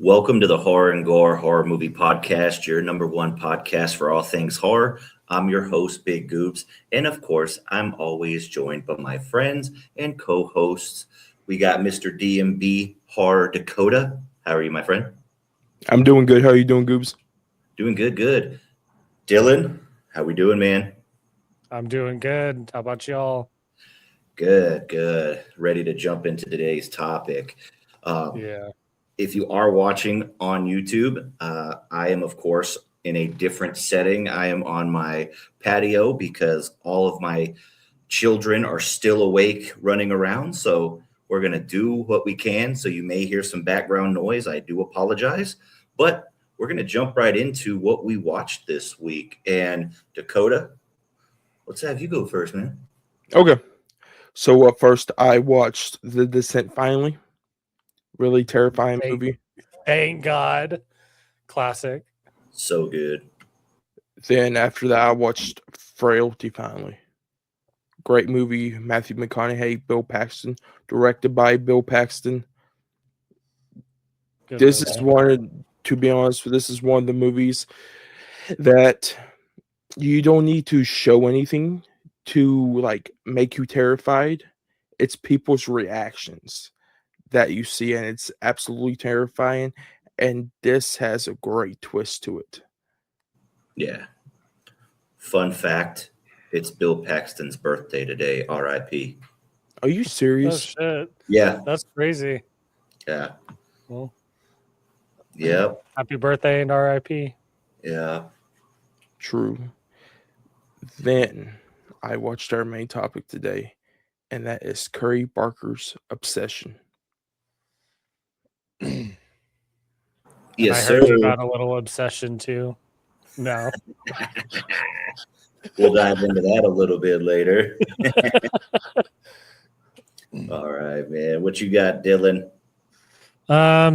Welcome to the Horror and Gore Horror Movie Podcast, your number one podcast for all things horror. I'm your host, Big Goobs, and of course, I'm always joined by my friends and co-hosts. We got Mr. DMB Horror Dakota. How are you, my friend? I'm doing good. How are you doing, Goobs? Doing good, good. Dylan, how we doing, man? I'm doing good. How about y'all? Good, good. Ready to jump into today's topic. Yeah. If you are watching on YouTube, I am, of course, in a different setting. I am on my patio because all of my children are still awake running around. So we're going to do what we can. So you may hear some background noise. I do apologize. But we're going to jump right into what we watched this week. And Dakota, let's have you go first, man. Okay. So first, I watched The Descent finally. Really terrifying movie. Thank God. Classic. So good. Then after that, I watched Frailty finally. Great movie. Matthew McConaughey, Bill Paxton, directed by Bill Paxton. Good This movie. is one, to be honest, this is one of the movies that you don't need to show anything to like make you terrified. It's people's reactions that you see, and it's absolutely terrifying. And this has a great twist to it. Yeah. Fun fact, it's Bill Paxton's birthday today, RIP. Are you Oh, serious? shit. Yeah. That's crazy. Yeah. Well, Yep. happy birthday and RIP. Yeah. True. Then I watched our main topic today, and that is Curry Barker's Obsession. Yes, I heard sir. about a little obsession too. No. We'll dive into that a little bit later. All right, man. What you got, Dylan?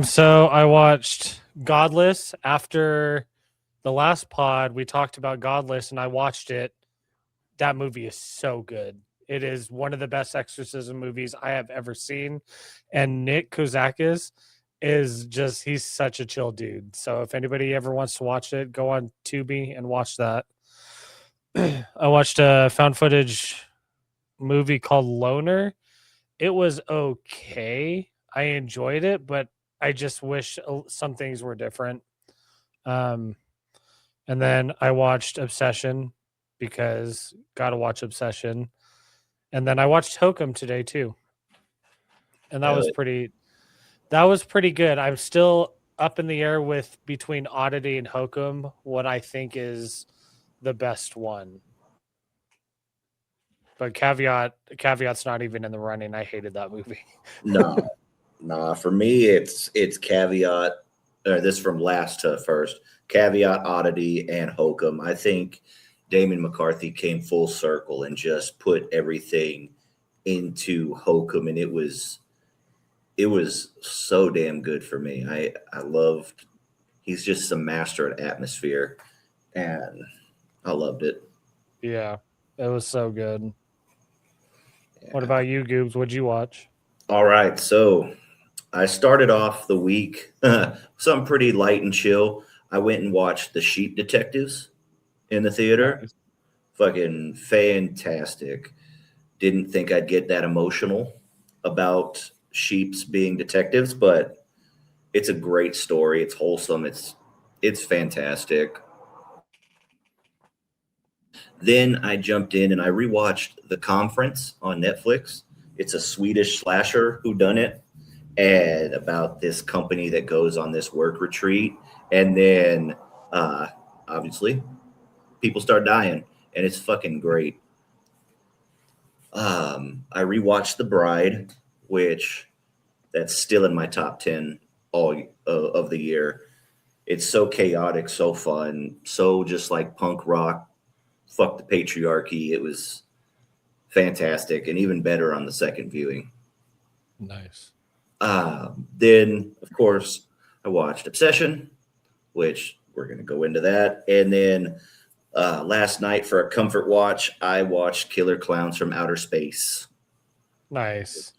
So I watched Godless after the last pod. We talked about Godless and I watched it. That movie is so good. It is one of the best exorcism movies I have ever seen. And Nick Kouzakis is just, he's such a chill dude. So if anybody ever wants to watch it, go on Tubi and watch that. I watched a found footage movie called Loner. It was okay. I enjoyed it, but I just wish some things were different. And then I watched Obsession because gotta watch Obsession. And then I watched Hokum today too. And that was pretty good. I'm still up in the air with between Oddity and Hokum, what I think is the best one. But caveat's not even in the running. I hated that movie. No. For me, it's Caveat. This from last to first. Caveat, Oddity, and Hokum. I think Damon McCarthy came full circle and just put everything into Hokum, and it was so damn good for me. I loved. He's just a master at atmosphere, and I loved it. Yeah, it was so good. Yeah. What about you, Goobs? What'd you watch? All right, so I started off the week something pretty light and chill. I went and watched The Sheep Detectives in the theater. Nice. Fucking fantastic. Didn't think I'd get that emotional about sheeps being detectives, but it's a great story. It's wholesome. It's fantastic. Then I jumped in and I rewatched The Conference on Netflix. It's a Swedish slasher whodunit, and about this company that goes on this work retreat, and then obviously people start dying, and it's fucking great. I rewatched The Bride, which that's still in my top 10 all of the year. It's so chaotic, so fun, so just like punk rock. Fuck the patriarchy. It was fantastic, and even better on the second viewing. Nice. Then, of course, I watched Obsession, which we're going to go into that. And then last night for a comfort watch, I watched Killer Clowns from Outer Space. Nice.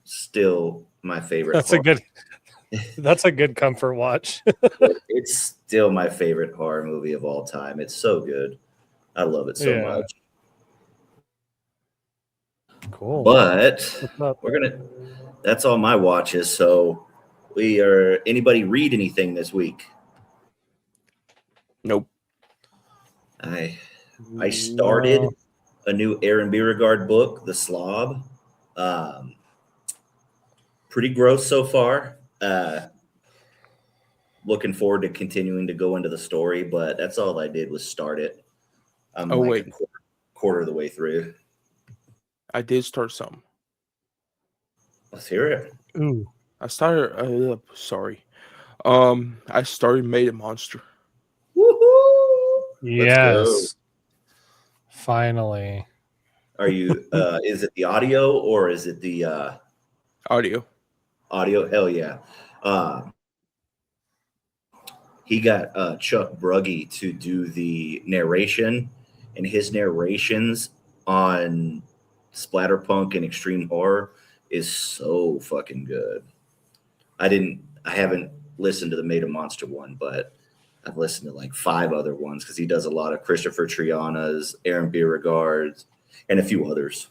Still my favorite. That's a good. That's a good comfort watch. It's still my favorite horror movie of all time. It's so good. I love it so Yeah. much. Cool. But What's up? that's all my watches. So anybody read anything this week? Nope. I started a new Aaron Beauregard book, The Slob. Pretty gross so far. Looking forward to continuing to go into the story, but that's all I did was start it. I'm wait. a quarter of the way through. I did start some. Let's hear it. Ooh. I started. Sorry. I started Made a Monster. Woohoo! Yes. Finally. Are you? Is it the audio or is it the Audio? Audio. Hell yeah. He got Chuck Brugge to do the narration, and his narrations on Splatterpunk and Extreme Horror is so fucking good. I haven't listened to the Made a Monster one, but I've listened to like 5 other ones because he does a lot of Christopher Triana's, Aaron Beauregard's, and a few others.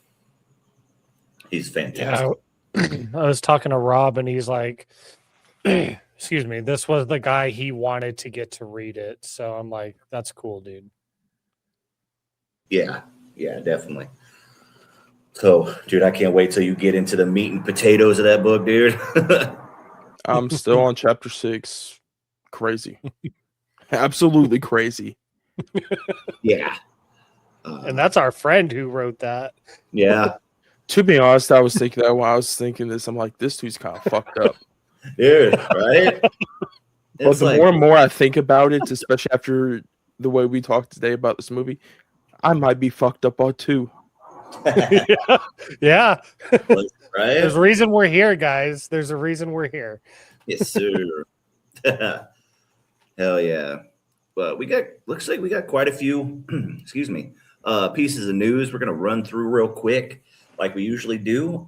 He's fantastic. Yeah, I was talking to Rob, and he's like, excuse me, this was the guy he wanted to get to read it. So I'm like, that's cool, dude. Yeah, definitely. So, dude, I can't wait till you get into the meat and potatoes of that book, dude. I'm still on chapter 6. Crazy. Absolutely crazy. Yeah. And that's our friend who wrote that. Yeah. To be honest, I was thinking that when I was thinking this, I'm like, this dude's kind of fucked up. Dude, right? But the more and more I think about it, especially after the way we talked today about this movie, I might be fucked up on too. Yeah. Right? There's a reason we're here, guys. There's a reason we're here. Yes, sir. Hell yeah. But looks like we got quite a few, excuse me, pieces of news we're going to run through real quick like we usually do.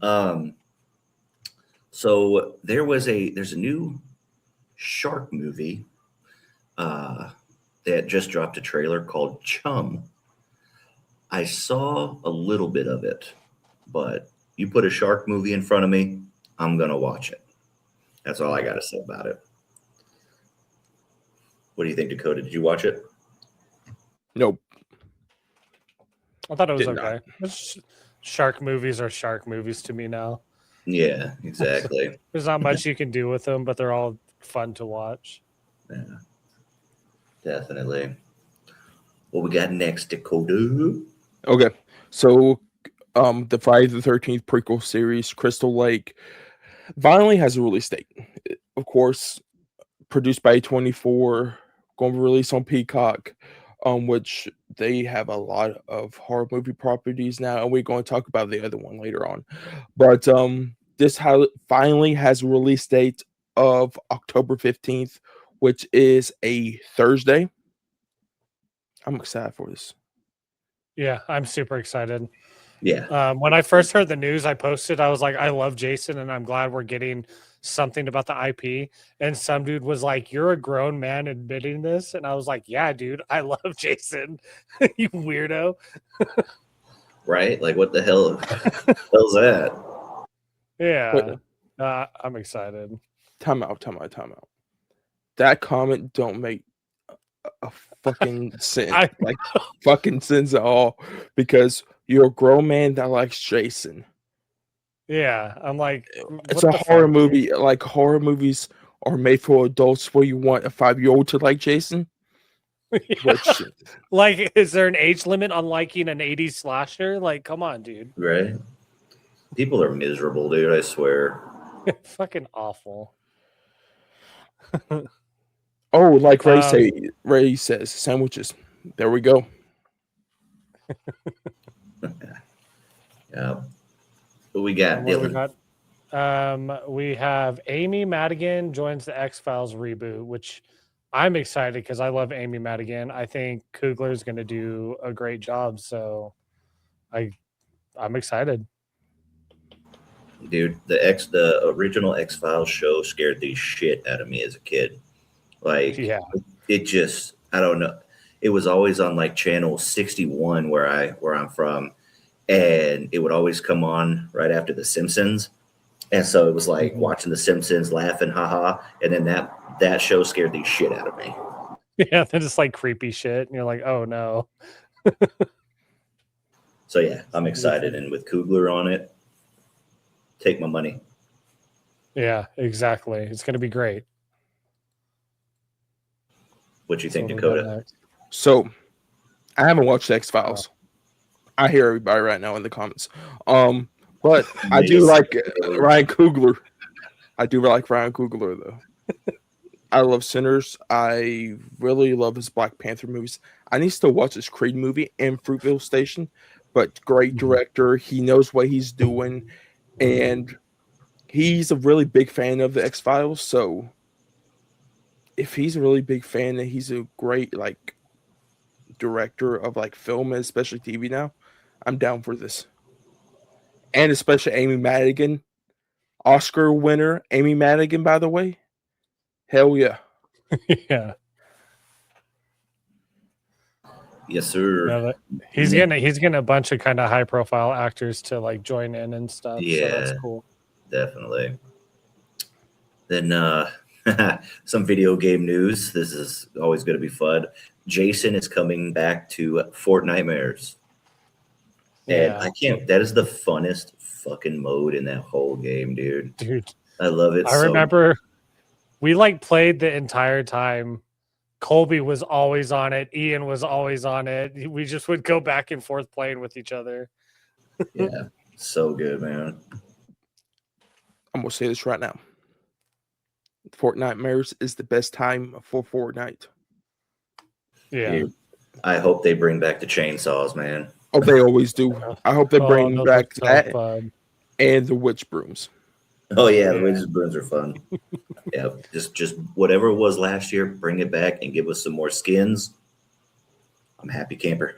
So there's a new shark movie that just dropped a trailer called Chum. I saw a little bit of it, but you put a shark movie in front of me, I'm going to watch it. That's all I got to say about it. What do you think, Dakota? Did you watch it? Nope. I thought it was Did okay. Shark movies are shark movies to me now. Yeah, exactly. There's not much you can do with them, but they're all fun to watch. Yeah, definitely. What we got next, Dakota? Okay. So the Friday the 13th prequel series, Crystal Lake, finally has a release date. Of course, produced by A24, going to release on Peacock, which they have a lot of horror movie properties now, and we're going to talk about the other one later on. But this finally has a release date of October 15th, which is a Thursday. I'm excited for this. Yeah, I'm super excited. Yeah. When I first heard the news, I posted, I was like, I love Jason, and I'm glad we're getting something about the IP. And some dude was like, you're a grown man admitting this. And I was like, yeah, dude, I love Jason. You weirdo. Right? Like, what the hell hell's that? Yeah. I'm excited. Time out. That comment don't make a fucking sense. Like fucking sense at all, because you're a grown man that likes Jason. Yeah, I'm like, it's a horror movie. Dude? Like, horror movies are made for adults where you want a 5-year-old to like Jason. Yeah. Which, like, is there an age limit on liking an 80s slasher? Like, come on, dude. Right? People are miserable, dude, I swear. Fucking awful. Oh, like Ray says, sandwiches. There we go. Yeah. What we got, Dylan? We have Amy Madigan joins the X-Files reboot, which I'm excited because I love Amy Madigan. I think Coogler's going to do a great job, so I'm excited. Dude, the original X-Files show scared the shit out of me as a kid. Like, Yeah. it just, I don't know. It was always on like channel 61 where I'm from, and it would always come on right after The Simpsons. And so it was like watching The Simpsons, laughing, haha, and then that show scared the shit out of me. Yeah, they're just like creepy shit, and you're like, oh no. So yeah, I'm excited, and with Coogler on it, take my money. Yeah, exactly. It's gonna be great. What you think, So what we got Dakota? next? So, I haven't watched X-Files. I hear everybody right now in the comments. But I do like Ryan Coogler. I do like Ryan Coogler, though. I love Sinners. I really love his Black Panther movies. I need to still watch his Creed movie and Fruitvale Station, but great director. He knows what he's doing, and he's a really big fan of the X-Files. So if he's a really big fan and he's a great like director of like film and especially TV now, I'm down for this. And especially Amy Madigan, Oscar winner Amy Madigan, by the way. Hell yeah. Yeah. Yes, sir. No, he's getting a bunch of kind of high profile actors to like join in and stuff. Yeah, so that's cool. Definitely. Then some video game news. This is always going to be fun. Jason is coming back to Fortnitemares. And I can't. That is the funnest fucking mode in that whole game, dude. Dude, I love it. I remember we like played the entire time. Colby was always on it. Ian was always on it. We just would go back and forth playing with each other. Yeah, so good, man. I'm gonna say this right now. Fortnitemares is the best time for Fortnite. Yeah. Dude, I hope they bring back the chainsaws, man. Oh, they always do. I hope they bring back that and the witch brooms. Oh yeah, the witch brooms are fun. Yeah, just whatever it was last year, bring it back and give us some more skins. I'm a happy camper.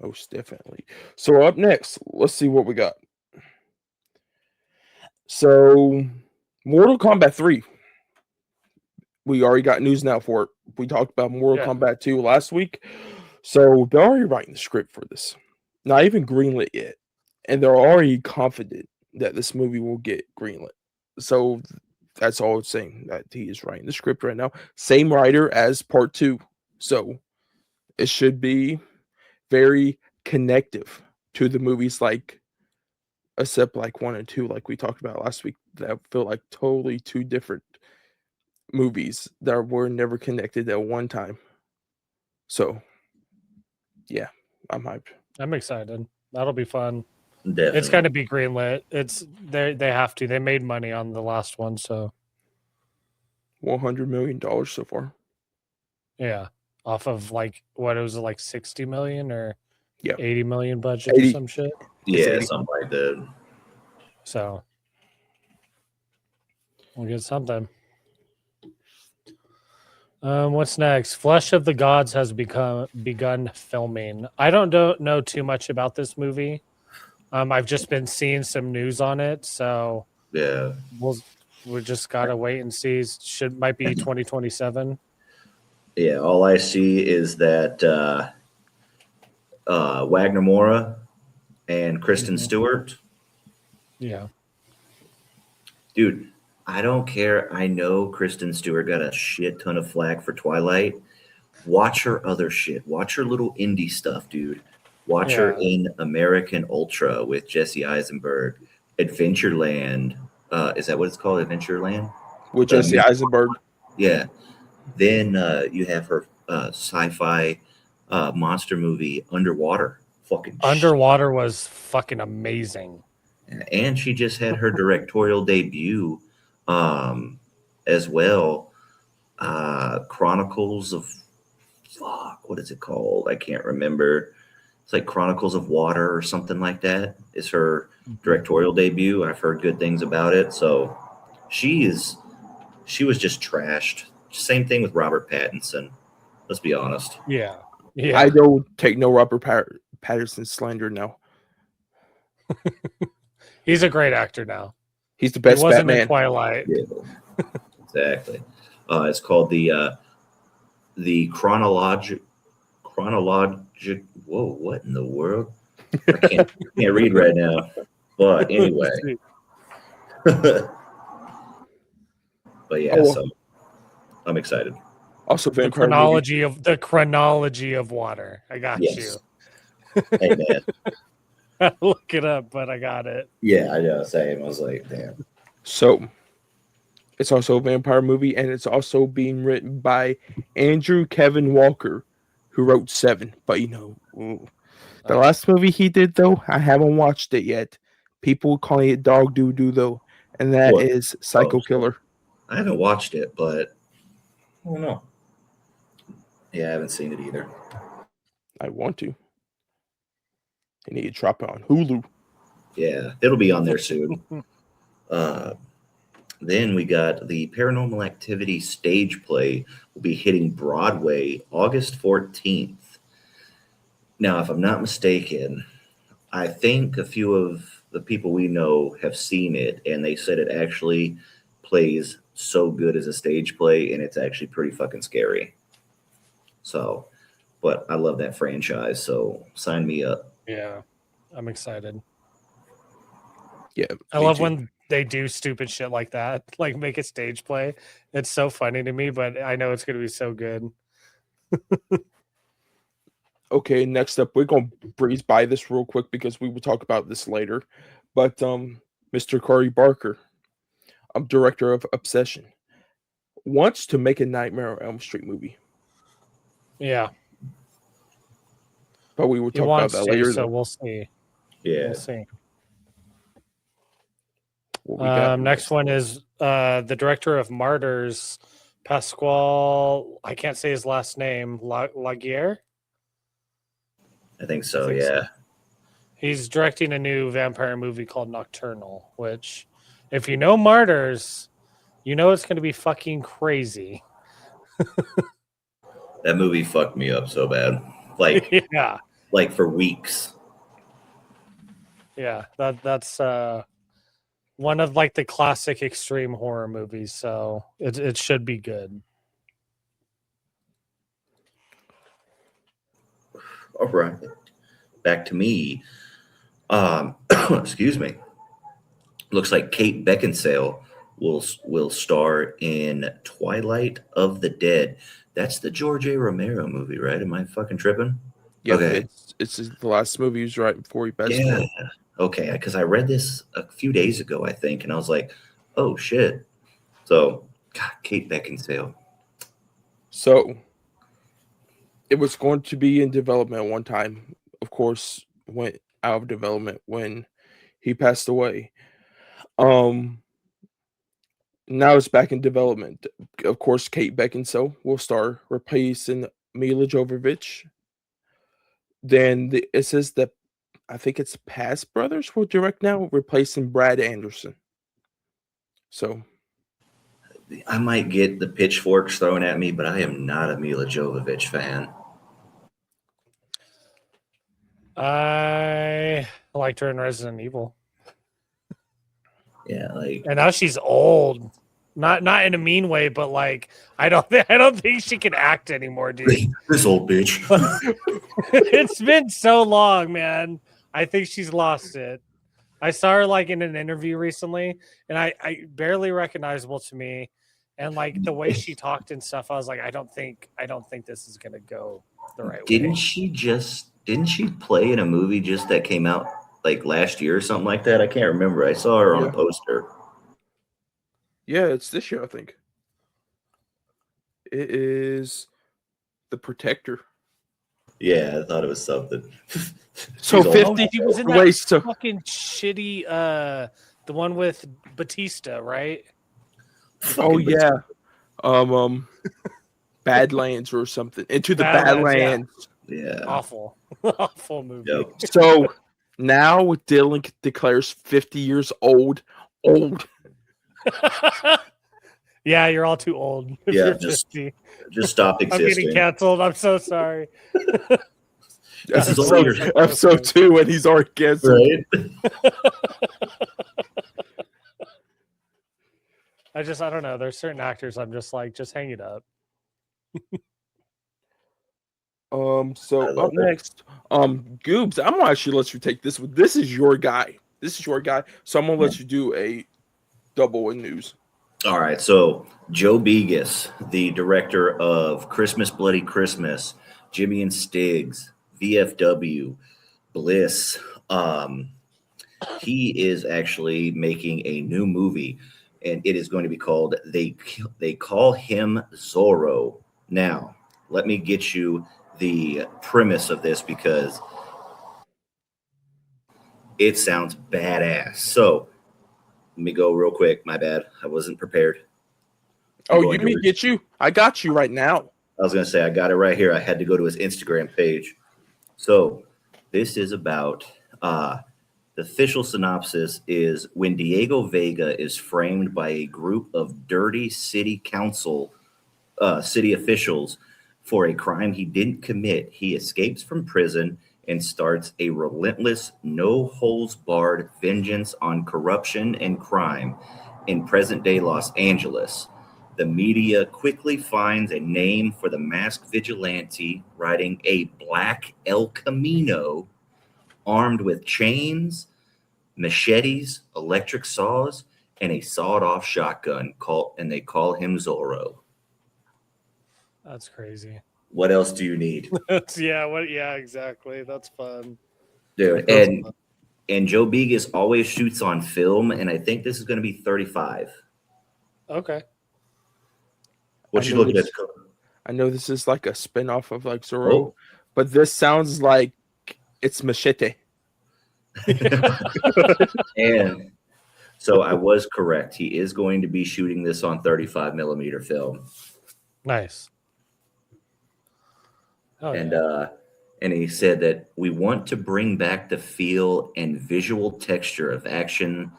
Most definitely. So up next, let's see what we got. So Mortal Kombat 3. We already got news now for it. We talked about Mortal Kombat 2 last week. So they're already writing the script for this. Not even greenlit yet. And they're already confident that this movie will get greenlit. So that's all it's saying, that he is writing the script right now. Same writer as part 2. So it should be very connective to the movies, like except like 1 and 2, like we talked about last week, that feel like totally two different movies that were never connected at one time. So yeah, I'm hyped. I'm excited. That'll be fun. Definitely. It's gonna be greenlit. They have to. They made money on the last one, so $100 million so far. Yeah, off of like what it was like 60 million or 80 million budget 80. or some shit. Yeah, something like that. So we'll get something. What's next? Flesh of the Gods has begun filming. I don't know too much about this movie. I've just been seeing some news on it, so yeah, we just gotta wait and see. Might be 2027. Yeah, all I see is that Wagner Moura and Kristen Stewart. Yeah, dude, I don't care. I know Kristen Stewart got a shit ton of flack for Twilight. Watch her other shit. Watch her little indie stuff, dude. Watch her in American Ultra with Jesse Eisenberg. Adventureland. Is that what it's called? Adventureland? With Jesse Eisenberg. Yeah. Then you have her sci-fi monster movie, Underwater. Underwater was fucking amazing. And she just had her directorial debut as well. Chronicles of... what is it called? I can't remember. It's like Chronicles of Water or something like that. Is her directorial debut. I've heard good things about it. So she was just trashed. Same thing with Robert Pattinson. Let's be honest. Yeah. I don't take no Robert Pattinson slander now. He's a great actor now. He's the He best wasn't Batman. in Twilight. Yeah, exactly. It's called the chronologic. Whoa, what in the world? I can't read right now. But anyway, but yeah, Oh, so I'm excited. Also, The vampire movie. chronology of water. I got Yes. Hey man. you. Look it up, but I got it. Yeah, I know. Same. I was like, damn. So it's also a vampire movie, and it's also being written by Andrew Kevin Walker, who wrote Seven. But the last movie he did, though, I haven't watched it yet. People calling it dog doo doo, though, and that What? is Psycho Killer. I haven't watched it, but I don't know. Yeah, I haven't seen it either. I want to. I need to drop it on Hulu. Yeah, it'll be on there soon. Then we got the Paranormal Activity stage play will be hitting Broadway August 14th. Now, if I'm not mistaken, I think a few of the people we know have seen it, and they said it actually plays so good as a stage play, and it's actually pretty fucking scary. So, but I love that franchise, so sign me up. Yeah, I'm excited. Yeah, I me love too. when they do stupid shit like that, like make a stage play. It's so funny to me, but I know it's going to be so good. Okay, next up, we're gonna breeze by this real quick because we will talk about this later. But Mr. Corey Barker, director of Obsession, wants to make a Nightmare on Elm Street movie. Yeah, But we will he talk about wants that to, later. so we'll see. Yeah. We'll see. What we got Next one is the director of Martyrs, Pasquale. I can't say his last name. Laguerre. I think so, I think yeah. so. He's directing a new vampire movie called Nocturnal, which, if you know Martyrs, you know it's going to be fucking crazy. That movie fucked me up so bad. Like, Yeah, like for weeks. yeah. That's one of like the classic extreme horror movies, so it should be good. All right. Back to me. Excuse me. Looks like Kate Beckinsale will star in Twilight of the Dead. That's the George A. Romero movie, right? Am I fucking tripping? Yeah, Okay. it's the last movie he was right before he passed Yeah. away. Okay, because I read this a few days ago, I think, and I was like, oh shit. So, God, Kate Beckinsale. So it was going to be in development at one time. Of course, went out of development when he passed away. Now it's back in development. Of course, Kate Beckinsale will star, replacing Mila Jovovich. Then it says that I think it's Pass Brothers will direct now, replacing Brad Anderson. So I might get the pitchforks thrown at me, but I am not a Mila Jovovich fan. I liked her in Resident Evil. Yeah, like And now she's old. Not in a mean way, but like I don't think she can act anymore, dude. this old bitch. It's been so long, man. I think she's lost it. I saw her like in an interview recently, and I barely recognizable to me. And like the way she talked and stuff, I was like, I don't think this is gonna go the right Didn't way. Didn't she play in a movie just that came out like last year or something like that? I can't remember. I saw her on a poster. yeah, it's this year, I think. It is The Protector. Yeah, I thought it was something. So She's old. 50 She was in ways that to fucking shitty the one with Batista, right? Oh Fucking yeah. Badlands or something. Into the Badlands, yeah. Badlands. Yeah. Awful movie. Yep. So now Dylan declares 50 years old. Yeah, you're all too old. If Yeah, you're just 50. Just stop I'm existing. getting canceled. I'm so sorry. This is only your episode 2, and he's already canceled. right. I don't know. There's certain actors I'm just like, just hang it up. So up next, Goobs, I'm gonna actually let you take this one. This is your guy. So I'm gonna let you do a double in news. All right, so Joe Begas, the director of Christmas Bloody Christmas, Jimmy and Stiggs, VFW, Bliss, he is actually making a new movie, and it is going to be called They Call Him Zorro. Now, let me get you the premise of this because it sounds badass. So let me go real quick. My bad. I wasn't prepared. Oh, you mean get you? I got you right now. I was going to say, I got it right here. I had to go to his Instagram page. So this is about the official synopsis is when Diego Vega is framed by a group of dirty city officials for a crime he didn't commit, he escapes from prison and starts a relentless, no-holds-barred vengeance on corruption and crime in present-day Los Angeles. The media quickly finds a name for the masked vigilante riding a black El Camino, armed with chains, machetes, electric saws, and a sawed-off shotgun, and they call him Zorro. That's crazy. What else do you need? Yeah, exactly. That's fun. Dude, and Joe Begas always shoots on film, and I think this is going to be 35. Okay. What you looking at? I know this is like a spin-off of like Zorro, but this sounds like it's Machete. And so I was correct. He is going to be shooting this on 35 millimeter film. Nice. Oh, And he said that we want to bring back the feel and visual texture of action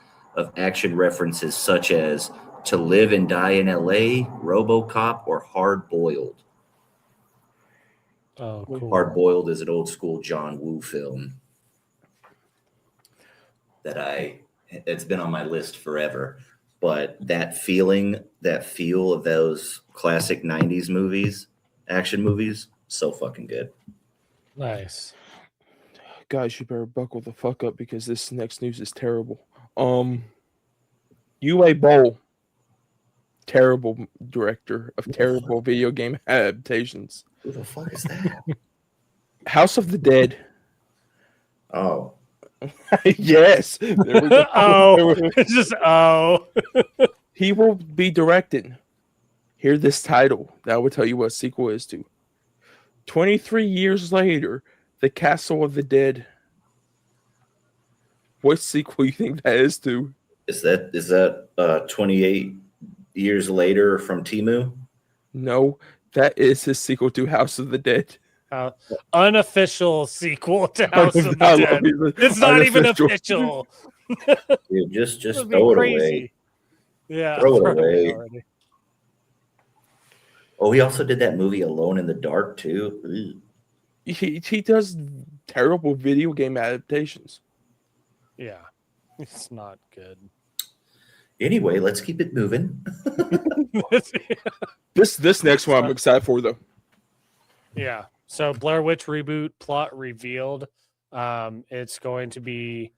references such as To Live and Die in LA, RoboCop, or Hard Boiled. Oh, cool. Hard Boiled is an old school John Woo film it's been on my list forever. But that feel of those classic 90s movies, action movies, so fucking good. Nice. Guys, you better buckle the fuck up because this next news is terrible. UA Bowl, terrible director of terrible video game adaptations. Who the fuck is that? House of the Dead. Oh. Yes. There we go. It's just He will be directing. Hear this title. That will tell you what sequel is to. 23 years later, The Castle of the Dead. What sequel you think that is to? Is that 28 years later from Temu? No, that is his sequel to House of the Dead. Unofficial sequel to House of the Dead. It's not even official. Dude, just throw it away. Yeah, throw it away. Oh, he also did that movie Alone in the Dark too. He does terrible video game adaptations. Yeah, it's not good. Anyway, let's keep it moving. This next one I'm excited for though. Yeah. So Blair Witch reboot plot revealed. It's going to be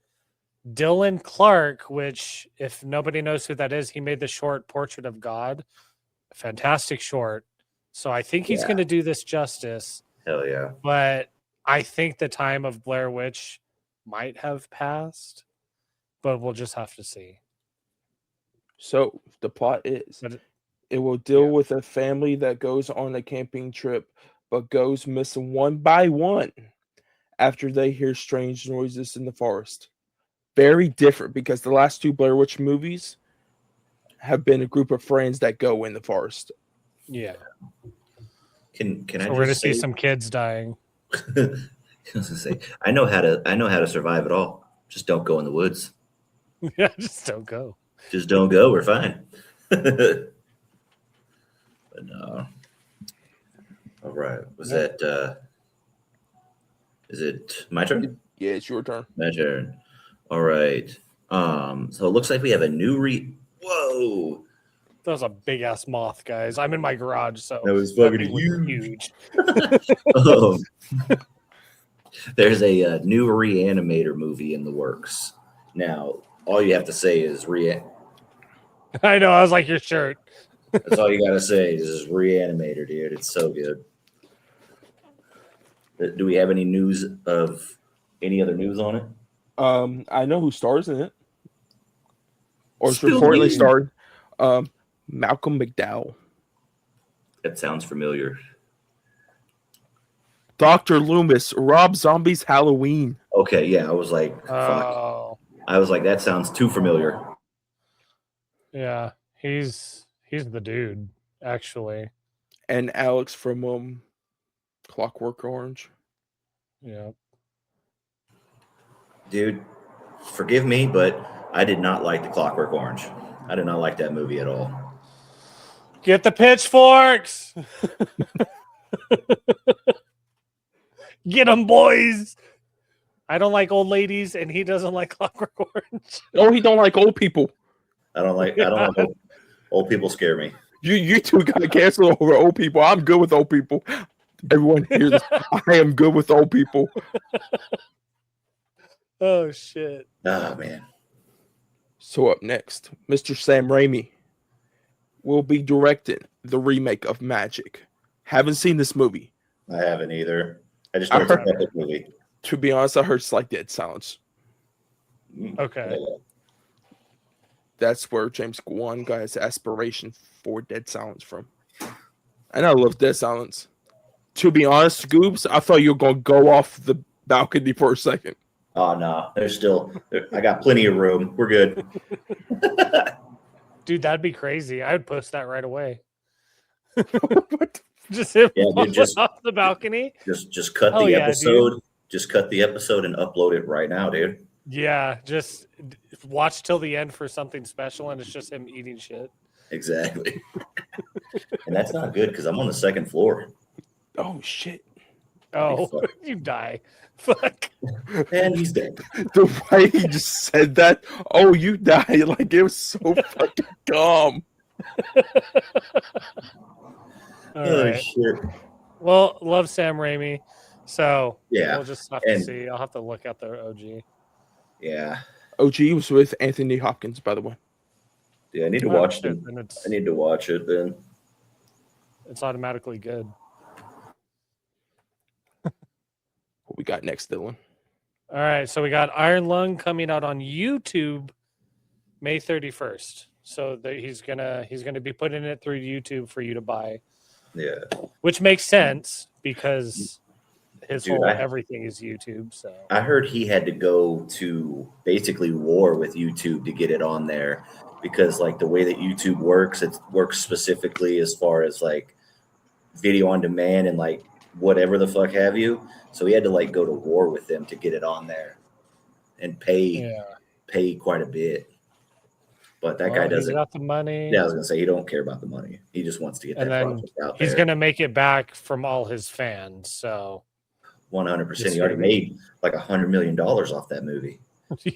Dylan Clark, which if nobody knows who that is, he made the short Portrait of God. Fantastic short. So I think he's going to do this justice. Hell yeah. But I think the time of Blair Witch might have passed, but we'll just have to see. So the plot is it will deal with a family that goes on a camping trip but goes missing one by one after they hear strange noises in the forest. Very different because the last two Blair Witch movies have been a group of friends that go in the forest. Yeah. Can I? So we're gonna see some kids dying. I was gonna say, I know how to survive it all. Just don't go in the woods. Yeah, just don't go. Just don't go. We're fine. But no. All right. Was that Is it my turn? Yeah, it's your turn. My turn. All right. So it looks like we have a new Whoa! That was a big ass moth, guys. I'm in my garage, so That was that fucking thing was huge. huge. There's a new Reanimator movie in the works. Now, all you have to say is I know. I was like, your shirt. That's all you gotta say. This is Reanimator, dude. It's so good. Do we have any news of any other news on it? I know who stars in it, or is Still reportedly me. starred. Malcolm McDowell, That sounds familiar. Dr. Loomis, Rob Zombie's Halloween. Okay, yeah, I was like, fuck. Oh, I was like, that sounds too familiar. yeah. He's the dude, actually. And Alex from Clockwork Orange. Yeah. Dude, forgive me, but I did not like the Clockwork Orange. I did not like that movie at all. Get the pitchforks. Get them, boys. I don't like old ladies, and he doesn't like Clockwork Orange. Oh, he don't like old people. I don't like old people scare me. You two got canceled over old people. I'm good with old people. Everyone hear this. I am good with old people. Oh shit. Oh man. So up next, Mr. Sam Raimi will be directing the remake of Magic. Haven't seen this movie. I haven't either. I just know it's an epic movie. To be honest, I heard it's like Dead Silence. Okay. That's where James Wan got his aspiration for Dead Silence from. And I love Dead Silence. To be honest, Goobs, I thought you were going to go off the balcony for a second. Oh no, I got plenty of room. We're good. Dude, that'd be crazy. I would post that right away. What? Just him dude, just off the balcony. Just cut Oh, the yeah, episode. dude. Just cut the episode and upload it right now, dude. Yeah, just watch till the end for something special, and it's just him eating shit. Exactly. And that's not good because I'm on the second floor. Oh, shit. Oh, you die. Fuck. And he's dead. The way he just said that, oh, you die. Like, it was so fucking dumb. All Oh right. shit. Well, love Sam Raimi. So Yeah. we'll just have to see. I'll have to look at the OG. Yeah. OG was with Anthony Hopkins, by the way. Yeah, I need to Oh, watch shit, them. then I need to watch it then. it's automatically good. What we got next, Dylan? All right, so we got Iron Lung coming out on YouTube May 31st. So he's gonna be putting it through YouTube for you to buy, Yeah. which makes sense because his Dude, whole everything is YouTube. So I heard he had to go to basically war with YouTube to get it on there because like the way that YouTube works, it works specifically as far as like video on demand and like whatever the fuck have you. So he had to like go to war with them to get it on there and pay quite a bit. But that guy doesn't. He got the money. Yeah, I was gonna say he don't care about the money. He just wants to get that project out there. He's gonna make it back from all his fans. So 100%. He already made like $100 million off that movie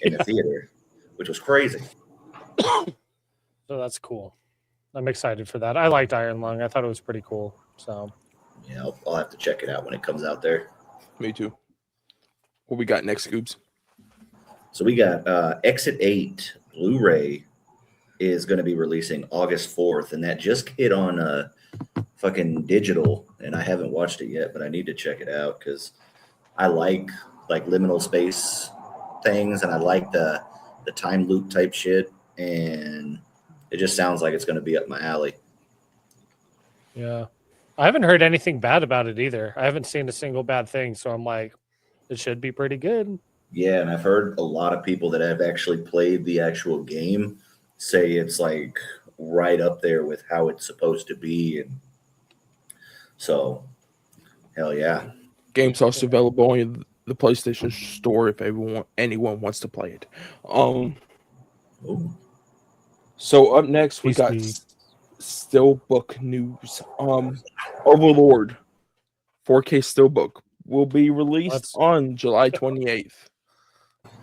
in the theater, which was crazy. So that's cool. I'm excited for that. I liked Iron Lung. I thought it was pretty cool. So Yeah, I'll have to check it out when it comes out there. Me too. What we got next, Scoobs? So we got Exit 8 Blu-ray is going to be releasing August 4th, and that just hit on fucking digital, and I haven't watched it yet, but I need to check it out because I like liminal space things, and I like the time loop type shit, and it just sounds like it's going to be up my alley. yeah. I haven't heard anything bad about it either. I haven't seen a single bad thing, so I'm like, it should be pretty good. Yeah, and I've heard a lot of people that have actually played the actual game say it's like right up there with how it's supposed to be, and so hell yeah. Game's also available on the PlayStation Store if anyone wants to play it. Ooh. So up next we got Steelbook news. Overlord 4K Steelbook will be released Let's- on July 28th.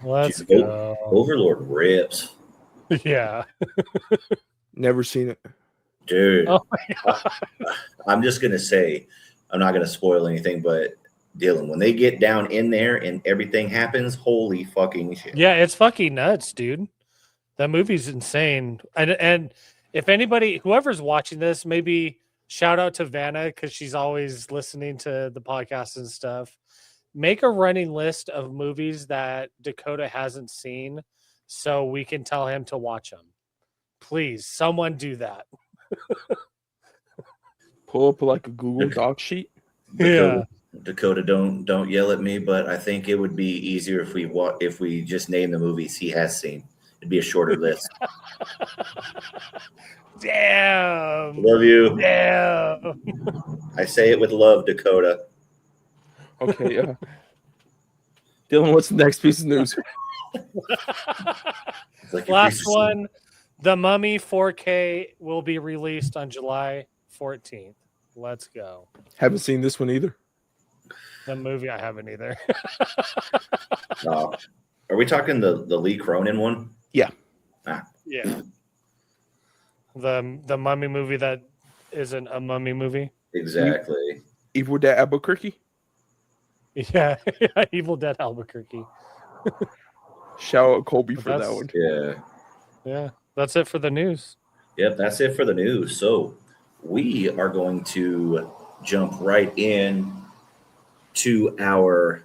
Let's Dude, go. Overlord rips. Yeah. Never seen it. Dude, Oh my God. I'm just going to say, I'm not going to spoil anything, but Dylan, when they get down in there and everything happens, holy fucking shit. Yeah, it's fucking nuts, dude. That movie's insane. And if anybody, whoever's watching this, maybe shout out to Vanna because she's always listening to the podcast and stuff. Make a running list of movies that Dakota hasn't seen so we can tell him to watch them. Please, someone do that. Pull up like a Google Doc sheet. Dakota, don't yell at me, but I think it would be easier if we just name the movies he has seen. It'd be a shorter list. Damn. Love you. Damn. I say it with love, Dakota. Okay, Dylan, what's the next piece of news? It's like Last one. The Mummy 4K will be released on July 14th. Let's go. Haven't seen this one either. The movie I haven't either. Are we talking the Lee Cronin one? Yeah. The Mummy movie that isn't a mummy movie. Exactly. Evil Dead Albuquerque. Yeah. Evil Dead Albuquerque. Shout out Colby for that That's- one. Yeah. Yeah. That's it for the news. Yep, that's it for the news. So we are going to jump right in to our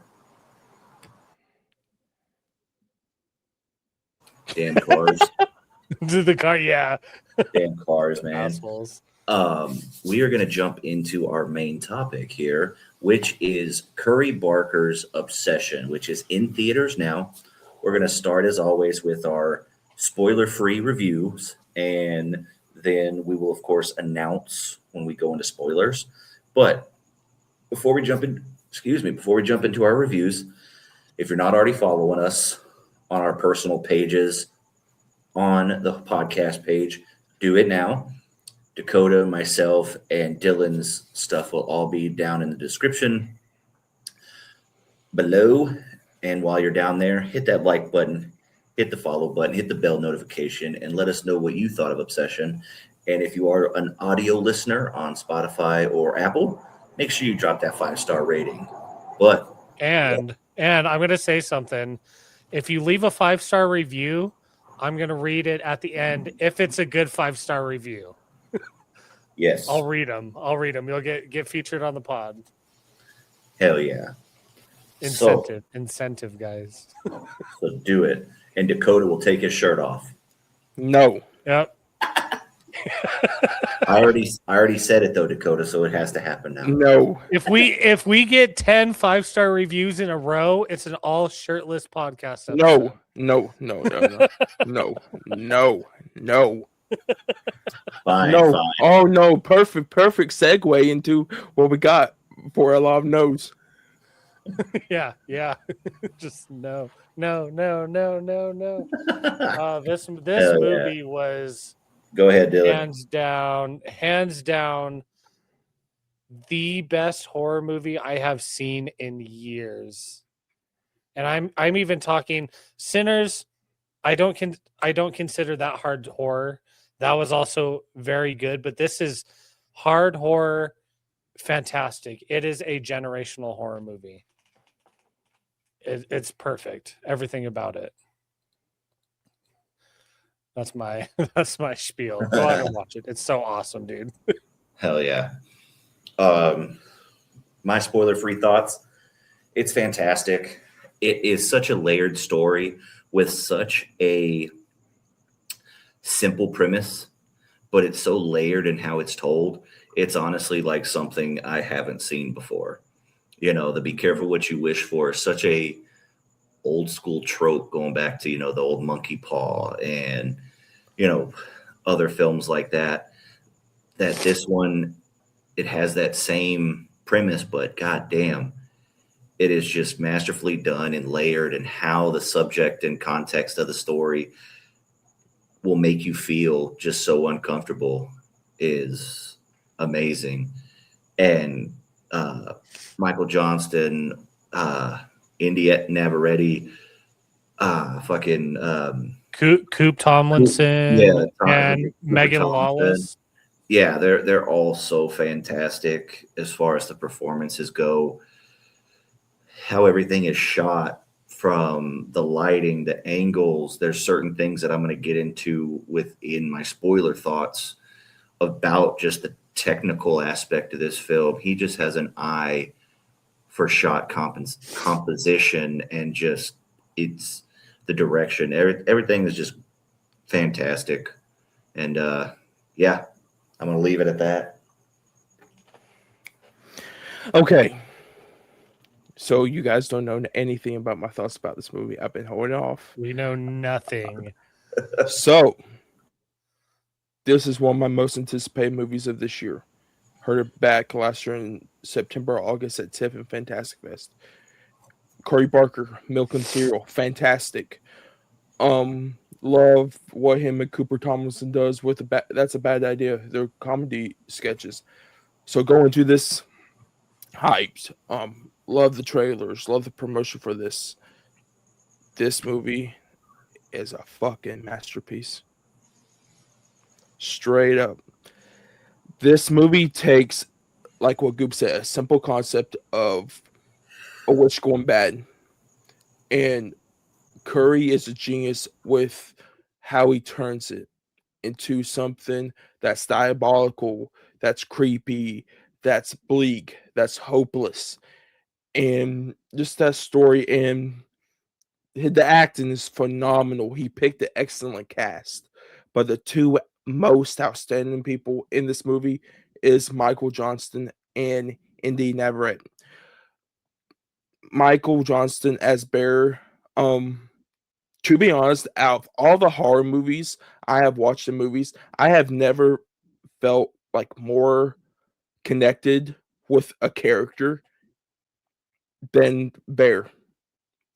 damn cars. To the car, yeah. Damn cars, man. Assholes. We are going to jump into our main topic here, which is Curry Barker's Obsession, which is in theaters now. We're going to start, as always, with our spoiler-free reviews, and then we will, of course, announce when we go into spoilers. But before we jump into our reviews, if you're not already following us on our personal pages on the podcast page, do it now. Dakota, myself, and Dylan's stuff will all be down in the description below. And while you're down there, hit that like button, hit the follow button, hit the bell notification, and let us know what you thought of Obsession. And if you are an audio listener on Spotify or Apple, make sure you drop that 5-star rating. But And I'm going to say something. If you leave a 5-star review, I'm going to read it at the end. If it's a good 5-star review, yes, I'll read them. You'll get featured on the pod. hell yeah. Incentive, guys. So do it. And Dakota will take his shirt off. No. Yep. I already said it though, Dakota, so it has to happen now. No. If we get 10 5-star reviews in a row, it's an all shirtless podcast episode. No. Fine, No. fine. Oh no, perfect segue into what we got for a lot of no's. Yeah. Just no. This Hell movie was Go ahead, Dylan. hands down the best horror movie I have seen in years. And I'm even talking Sinners. I don't consider that hard horror. That was also very good, but this is hard horror, fantastic. It is a generational horror movie. It's perfect. Everything about it. That's my spiel. Go out and watch it. It's so awesome, dude. Hell yeah. My spoiler-free thoughts. It's fantastic. It is such a layered story with such a simple premise, but it's so layered in how it's told. It's honestly like something I haven't seen before. You know, the be careful what you wish for is such a old school trope going back to, the old Monkey Paw and, other films like that this one, it has that same premise, but goddamn, it is just masterfully done and layered, and how the subject and context of the story will make you feel just so uncomfortable is amazing. And Michael Johnston, Indy Navarrete, fucking Coop Tomlinson and Cooper Megan Thompson. Lawless. Yeah, they're all so fantastic as far as the performances go. How everything is shot, from the lighting, the angles. There's certain things that I'm going to get into within my spoiler thoughts about just the technical aspect of this film. He just has an eye for shot composition, and just it's the direction. Everything is just fantastic. And yeah, I'm going to leave it at that. Okay. So you guys don't know anything about my thoughts about this movie. I've been holding off. We know nothing. So this is one of my most anticipated movies of this year. Heard it back last year in September, August at TIFF and Fantastic Fest. Corey Barker, Milk and Cereal, fantastic. Love what him and Cooper Tomlinson does with That's a Bad Idea. They're comedy sketches. So going through this, hyped. Love the trailers. Love the promotion for this. This movie is a fucking masterpiece. Straight up. This movie takes, like what Goop said, a simple concept of a witch going bad. And Curry is a genius with how he turns it into something that's diabolical, that's creepy, that's bleak, that's hopeless. And just that story, and the acting is phenomenal. He picked an excellent cast. But the two most outstanding people in this movie is Michael Johnston and Indy Navarrete. Michael Johnston as Bear. To be honest, out of all the horror movies I have watched, I have never felt like more connected with a character than Bear.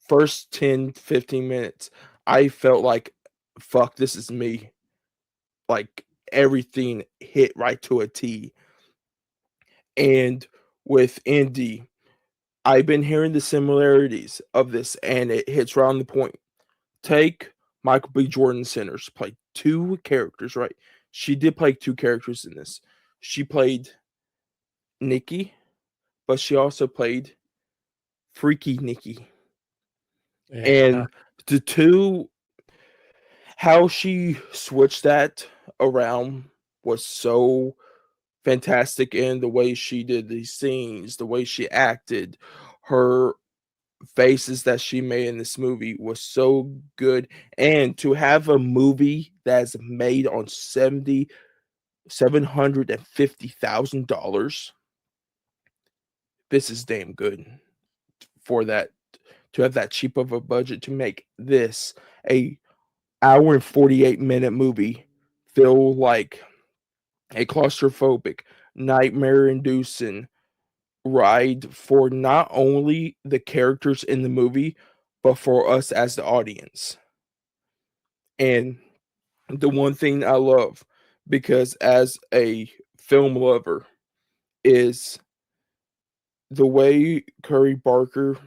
First 10, 15 minutes, I felt like, fuck, this is me. Like, everything hit right to a T. And with Indy, I've been hearing the similarities of this, and it hits right on the point. Take Michael B. Jordan Centers, played two characters, right? She did play two characters in this. She played Nikki, but she also played Freaky Nikki. Yeah. And the two, how she switched that around was so fantastic. In the way she did these scenes, the way she acted, her faces that she made in this movie was so good. And to have a movie that's made on $750,000, this is damn good for that, to have that cheap of a budget to make this a hour and 48-minute movie feel like a claustrophobic, nightmare-inducing ride for not only the characters in the movie, but for us as the audience. And the one thing I love, because as a film lover, is the way Curry Barker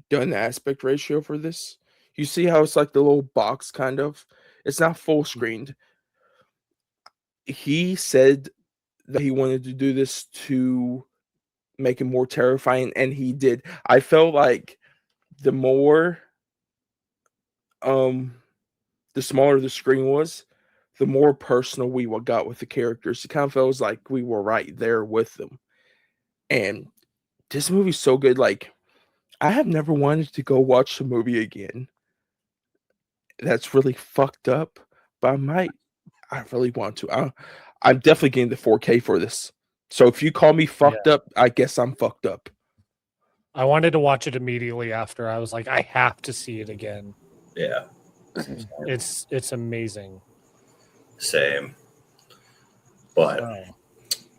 done the aspect ratio for this. You see how it's like the little box kind of? It's not full screened. He said that he wanted to do this to make it more terrifying, and he did. I felt like the more the smaller the screen was, the more personal we got with the characters. It kind of feels like we were right there with them. And this movie's so good. Like, I have never wanted to go watch the movie again. That's really fucked up, but I really want to. I'm definitely getting the 4K for this. So if you call me fucked up, I guess I'm fucked up. I wanted to watch it immediately after. I was like, I have to see it again. Yeah. It's amazing. Same. But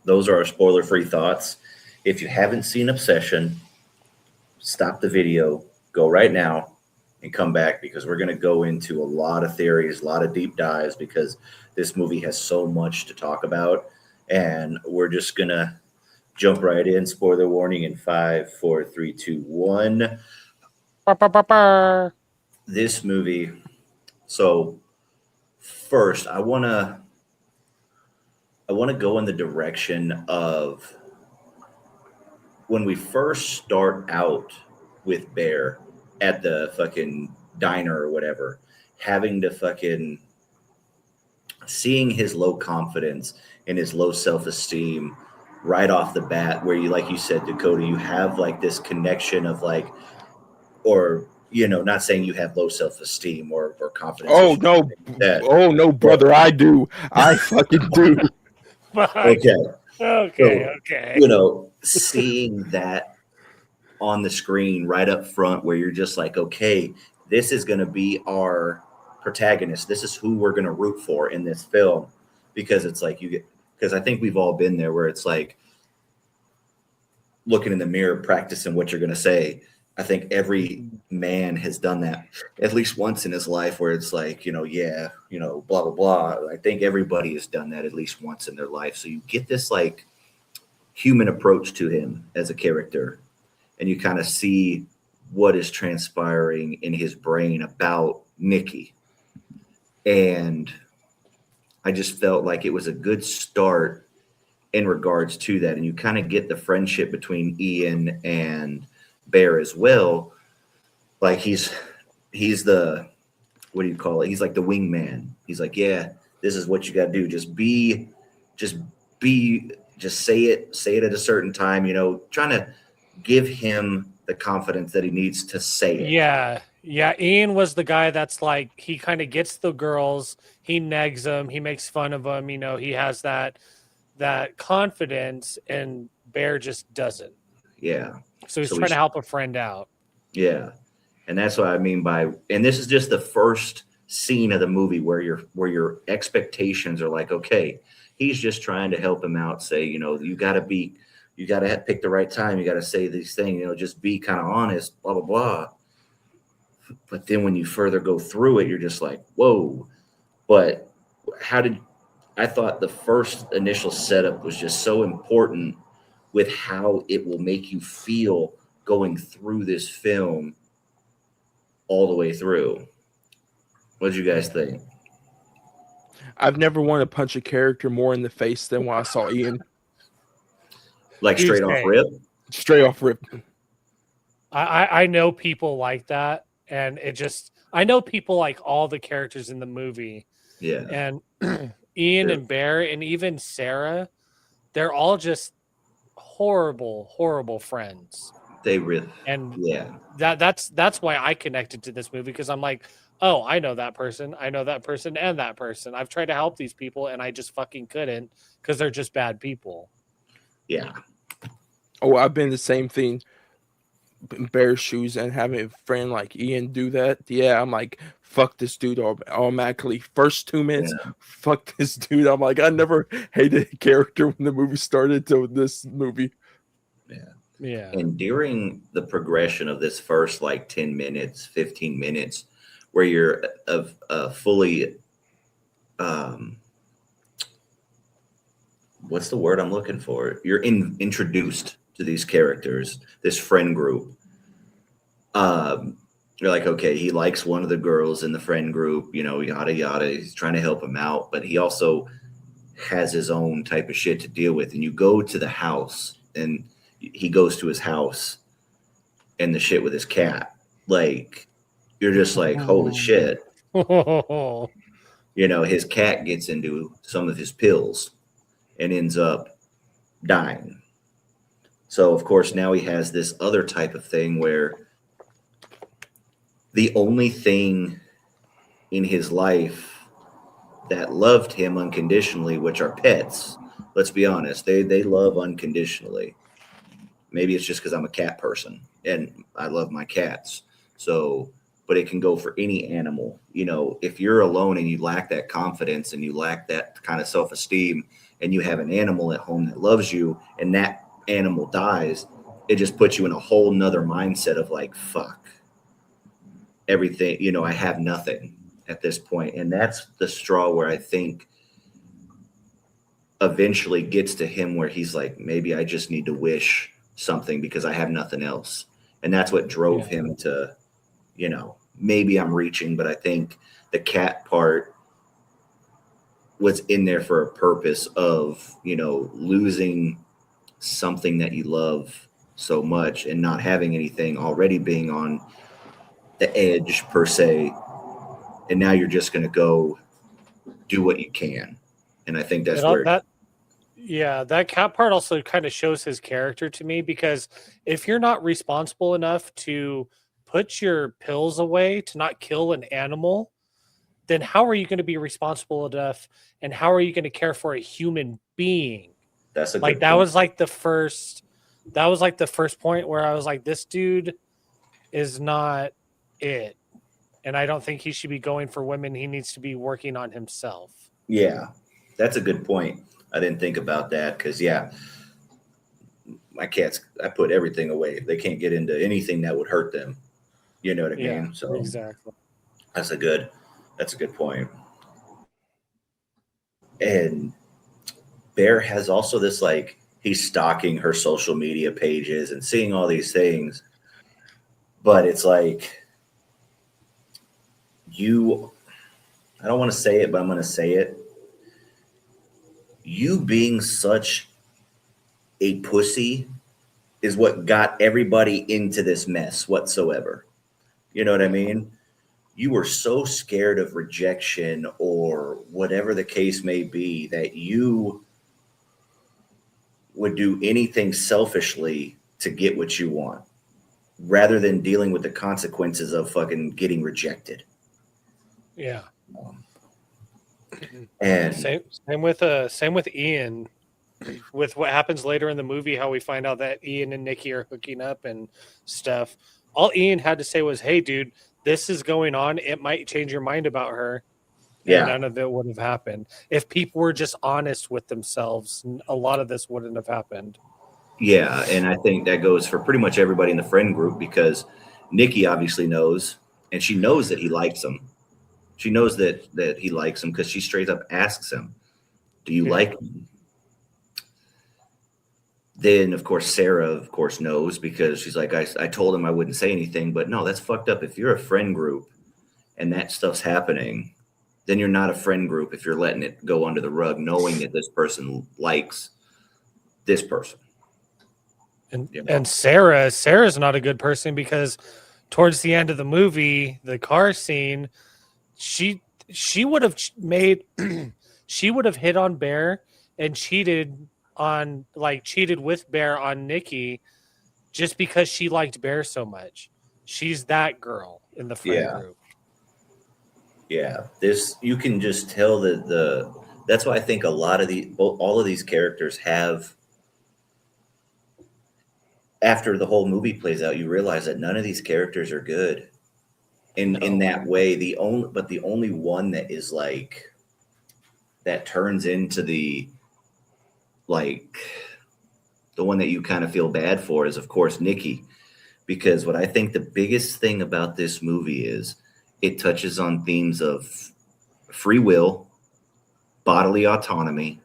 those are our spoiler-free thoughts. If you haven't seen Obsession, stop the video, go right now, and come back, because we're going to go into a lot of theories, a lot of deep dives, because this movie has so much to talk about. And we're just going to jump right in. Spoiler warning in 5, 4, 3, 2, 1. This movie. So first, I wanna go in the direction of when we first start out with Bear at the fucking diner or whatever, having to fucking seeing his low confidence and his low self-esteem right off the bat, where you, like you said, Dakota, you have like this connection of like, or not saying you have low self-esteem or confidence Oh issues no, like that, oh no, brother, I do. I fucking do. okay, Okay. so Okay. seeing that on the screen right up front, where you're just like, okay, this is going to be our protagonist, this is who we're going to root for in this film, because it's like because I think we've all been there where it's like looking in the mirror, practicing what you're going to say. I think every man has done that at least once in his life, where it's like, blah, blah, blah. I think everybody has done that at least once in their life. So you get this like human approach to him as a character, and you kind of see what is transpiring in his brain about Nikki. And I just felt like it was a good start in regards to that. And you kind of get the friendship between Ian and Bear as well. Like he's the, what do you call it? He's like the wingman. He's like, yeah, this is what you got to do. Just say it at a certain time, trying to give him the confidence that he needs to say it. Yeah. Ian was the guy that's like, he kind of gets the girls, he negs them, he makes fun of them. He has that confidence, and Bear just doesn't. Yeah. So he's trying to help a friend out. Yeah. And that's what I mean by, and this is just the first scene of the movie where your expectations are like, okay, he's just trying to help him out. Say, you got to pick the right time. You got to say these things, just be kind of honest, blah, blah, blah. But then when you further go through it, you're just like, whoa. But I thought the first initial setup was just so important with how it will make you feel going through this film all the way through. What did you guys think? I've never wanted to punch a character more in the face than when I saw Ian. Like straight off rip? Straight off rip. I know people like that, and I know people like all the characters in the movie. Yeah. And Ian and Bear and even Sarah, they're all just horrible friends. They really, and yeah. That's why I connected to this movie, because I'm like, oh, I know that person, and that person. I've tried to help these people, and I just fucking couldn't, because they're just bad people. Yeah. Oh, I've been the same thing in Bear's shoes, and having a friend like Ian do that. Yeah, I'm like, fuck this dude automatically. First 2 minutes, fuck this dude. I'm like, I never hated a character when the movie started till this movie. Yeah. And during the progression of this first like 10 minutes, 15 minutes, where you're fully, what's the word I'm looking for? You're introduced to these characters, this friend group. You're like, okay, he likes one of the girls in the friend group, yada, yada. He's trying to help him out, but he also has his own type of shit to deal with. And you go to the house, and he goes to his house, and the shit with his cat. Like, you're just like, holy shit. His cat gets into some of his pills and ends up dying. So, of course, now he has this other type of thing where the only thing in his life that loved him unconditionally, which are pets, let's be honest, they love unconditionally. Maybe it's just because I'm a cat person and I love my cats. So, but it can go for any animal. If you're alone and you lack that confidence and you lack that kind of self-esteem, and you have an animal at home that loves you, and that animal dies, it just puts you in a whole nother mindset of like, fuck everything. I have nothing at this point. And that's the straw where I think eventually gets to him where he's like, maybe I just need to wish something because I have nothing else. And that's what drove him to, you know, maybe I'm reaching, but I think the cat part was in there for a purpose of, you know, losing something that you love so much and not having anything, already being on the edge per se. And now you're just going to go do what you can. And I think that's where that cat part also kind of shows his character to me, because if you're not responsible enough to put your pills away to not kill an animal, then how are you going to be responsible enough, and how are you going to care for a human being? that's a Like good that point. was like the first point where I was like, this dude is not it. And I don't think he should be going for women. He needs to be working on himself. Yeah, that's a good point. I didn't think about that because, yeah, my cats, I put everything away. They can't get into anything that would hurt them. You know what I mean? So exactly. that's a good point. And Bear has also this, like, he's stalking her social media pages and seeing all these things. But it's like, I don't want to say it, but I'm going to say it. You being such a pussy is what got everybody into this mess whatsoever. You know what I mean? You were so scared of rejection or whatever the case may be that you would do anything selfishly to get what you want rather than dealing with the consequences of fucking getting rejected. Yeah. And same with Ian, with what happens later in the movie, how we find out that Ian and Nikki are hooking up and stuff. All Ian had to say was, hey dude, this is going on. It might change your mind about her. yeah, And none of it would have happened. If people were just honest with themselves, a lot of this wouldn't have happened. yeah. And I think that goes for pretty much everybody in the friend group because Nikki obviously knows, and she knows that he likes him. She knows that he likes him because she straight up asks him, do you like me? Then, of course, Sarah, of course, knows because she's like, I told him I wouldn't say anything. But no, that's fucked up. If you're a friend group and that stuff's happening, then you're not a friend group if you're letting it go under the rug, knowing that this person likes this person. And You know? and Sarah's not a good person because towards the end of the movie, the car scene, she would have made she would have hit on Bear and cheated with Bear on Nikki just because she liked Bear so much. She's that girl in the friend group. Yeah, this you can just tell that that's why I think all of these characters have. After the whole movie plays out, you realize that none of these characters are good in that way. The only one that is like that turns into the one that you kind of feel bad for is, of course, Nikki, because what I think the biggest thing about this movie is it touches on themes of free will, bodily autonomy,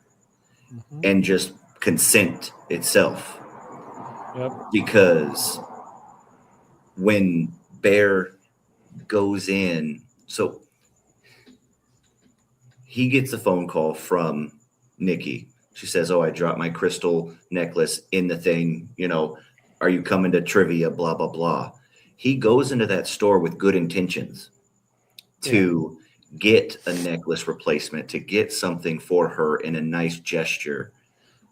and just consent itself. Yep. Because when Bear goes in, so he gets a phone call from Nikki. She says, oh, I dropped my crystal necklace in the thing. You know, are you coming to trivia? Blah, blah, blah. He goes into that store with good intentions to get a necklace replacement, to get something for her in a nice gesture.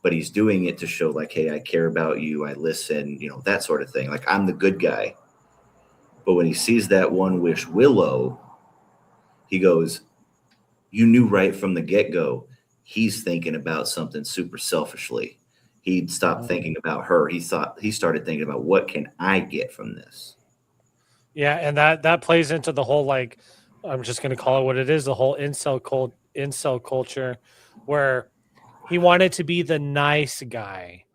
But he's doing it to show like, hey, I care about you. I listen, you know, that sort of thing. Like, I'm the good guy. But when he sees that one wish Willow, he goes, you knew right from the get-go, he's thinking about something super selfishly. He'd stopped thinking about her. He started thinking about what can I get from this? Yeah, and that plays into the whole, like, I'm just going to call it what it is, the whole incel culture, where he wanted to be the nice guy.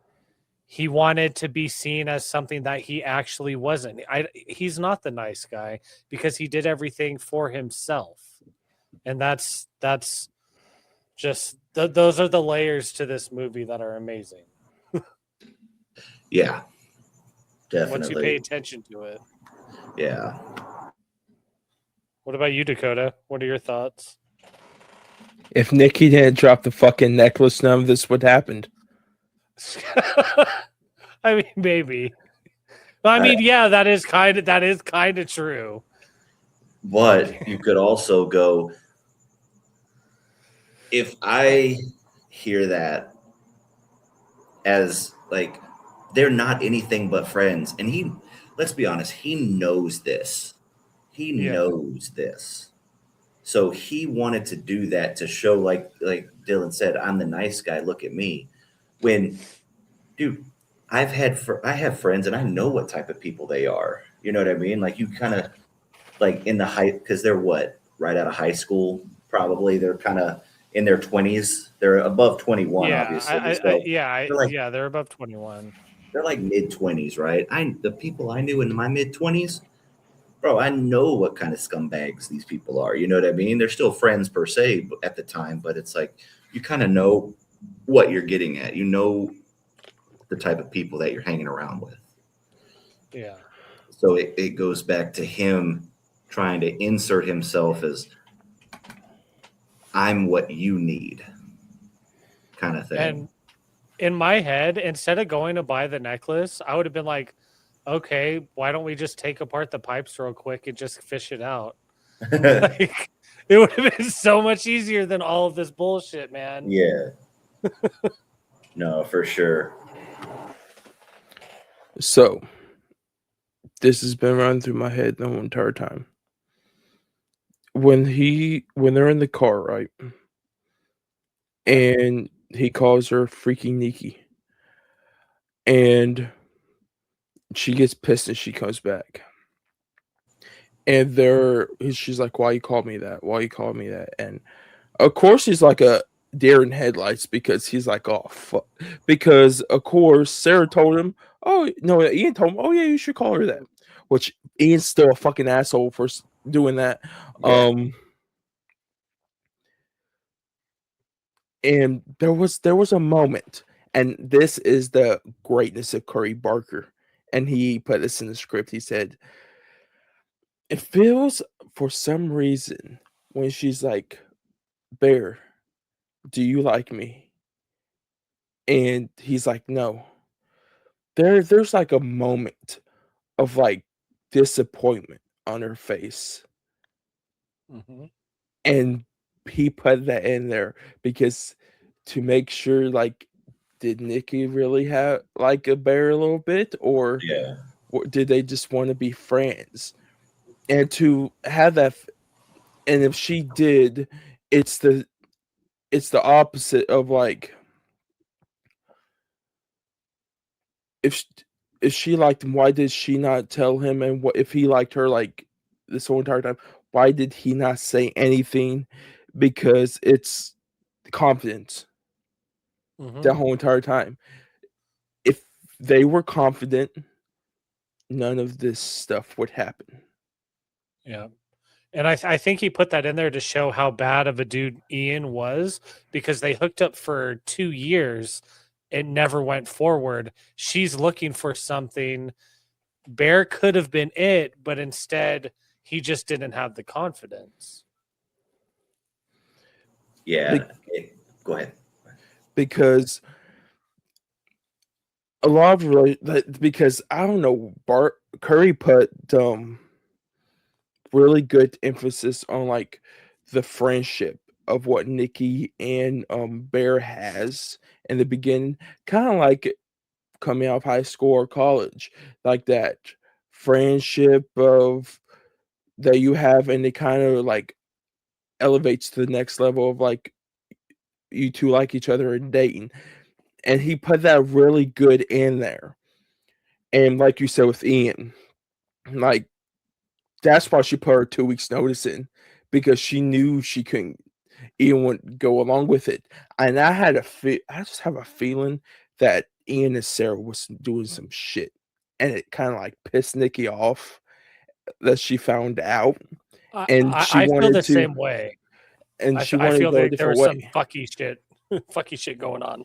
He wanted to be seen as something that he actually wasn't. He's not the nice guy because he did everything for himself. And that's Just those are the layers to this movie that are amazing. Yeah, definitely. Once you pay attention to it. Yeah. What about you, Dakota? What are your thoughts? If Nikki didn't drop the fucking necklace, none of this would happen. I mean, maybe. I mean, yeah, that is kind of true. But you could also go, if I hear that as like they're not anything but friends, and let's be honest, he knows this. He knows this. So he wanted to do that to show, like Dylan said, I'm the nice guy. Look at me. When, dude, I have friends, and I know what type of people they are. You know what I mean? Like, you kind of like in the high, because they're right out of high school, probably. They're kind of in their 20s. They're above 21, obviously. They're above 21. They're like mid 20s, right? The people I knew in my mid 20s. Bro, I know what kind of scumbags these people are. You know what I mean? They're still friends per se at the time, but it's like you kind of know what you're getting at. You know the type of people that you're hanging around with. Yeah. So it goes back to him trying to insert himself as I'm what you need kind of thing. And in my head, instead of going to buy the necklace, I would have been like, okay, why don't we just take apart the pipes real quick and just fish it out? Like, it would have been so much easier than all of this bullshit, man. Yeah. No, for sure. So, this has been running through my head the whole entire time. When they're in the car, right? And he calls her freaking Nikki. And she gets pissed and she comes back. And she's like, why you call me that? Why you call me that? And of course he's like a deer in headlights, because he's like, oh fuck. Because of course Sarah told him, oh no, Ian told him, oh yeah, you should call her that. Which Ian's still a fucking asshole for doing that. Yeah. And there was a moment, and this is the greatness of Curry Barker. And he put this in the script. He said, it feels for some reason when she's like, Bear, do you like me? And he's like, no. There's like a moment of like disappointment on her face. Mm-hmm. And he put that in there because to make sure, like, did Nikki really have like a Bear a little bit, or did they just want to be friends? And to have that, and if she did, it's the opposite of like, if she liked him, why did she not tell him? And what if he liked her like this whole entire time? Why did he not say anything? Because it's confidence. Mm-hmm. The whole entire time. If they were confident, none of this stuff would happen. Yeah. And I think he put that in there to show how bad of a dude Ian was, because they hooked up for 2 years. It never went forward. She's looking for something. Bear could have been it, but instead he just didn't have the confidence. Yeah. Go ahead. Because a lot of because I don't know, Curry put really good emphasis on like the friendship of what Nikki and Bear has in the beginning, kind of like coming out of high school or college, like that friendship of that you have, and it kind of like elevates to the next level of like you two like each other and dating. And he put that really good in there. And like you said with Ian, like that's why she put her 2 weeks notice in, because she knew she couldn't, Ian wouldn't go along with it. And I just have a feeling that Ian and Sarah was doing some shit, and it kind of like pissed Nikki off that she found out. And I feel the same way. and she I wanted to feel go a like there different was some way. fucky shit going on.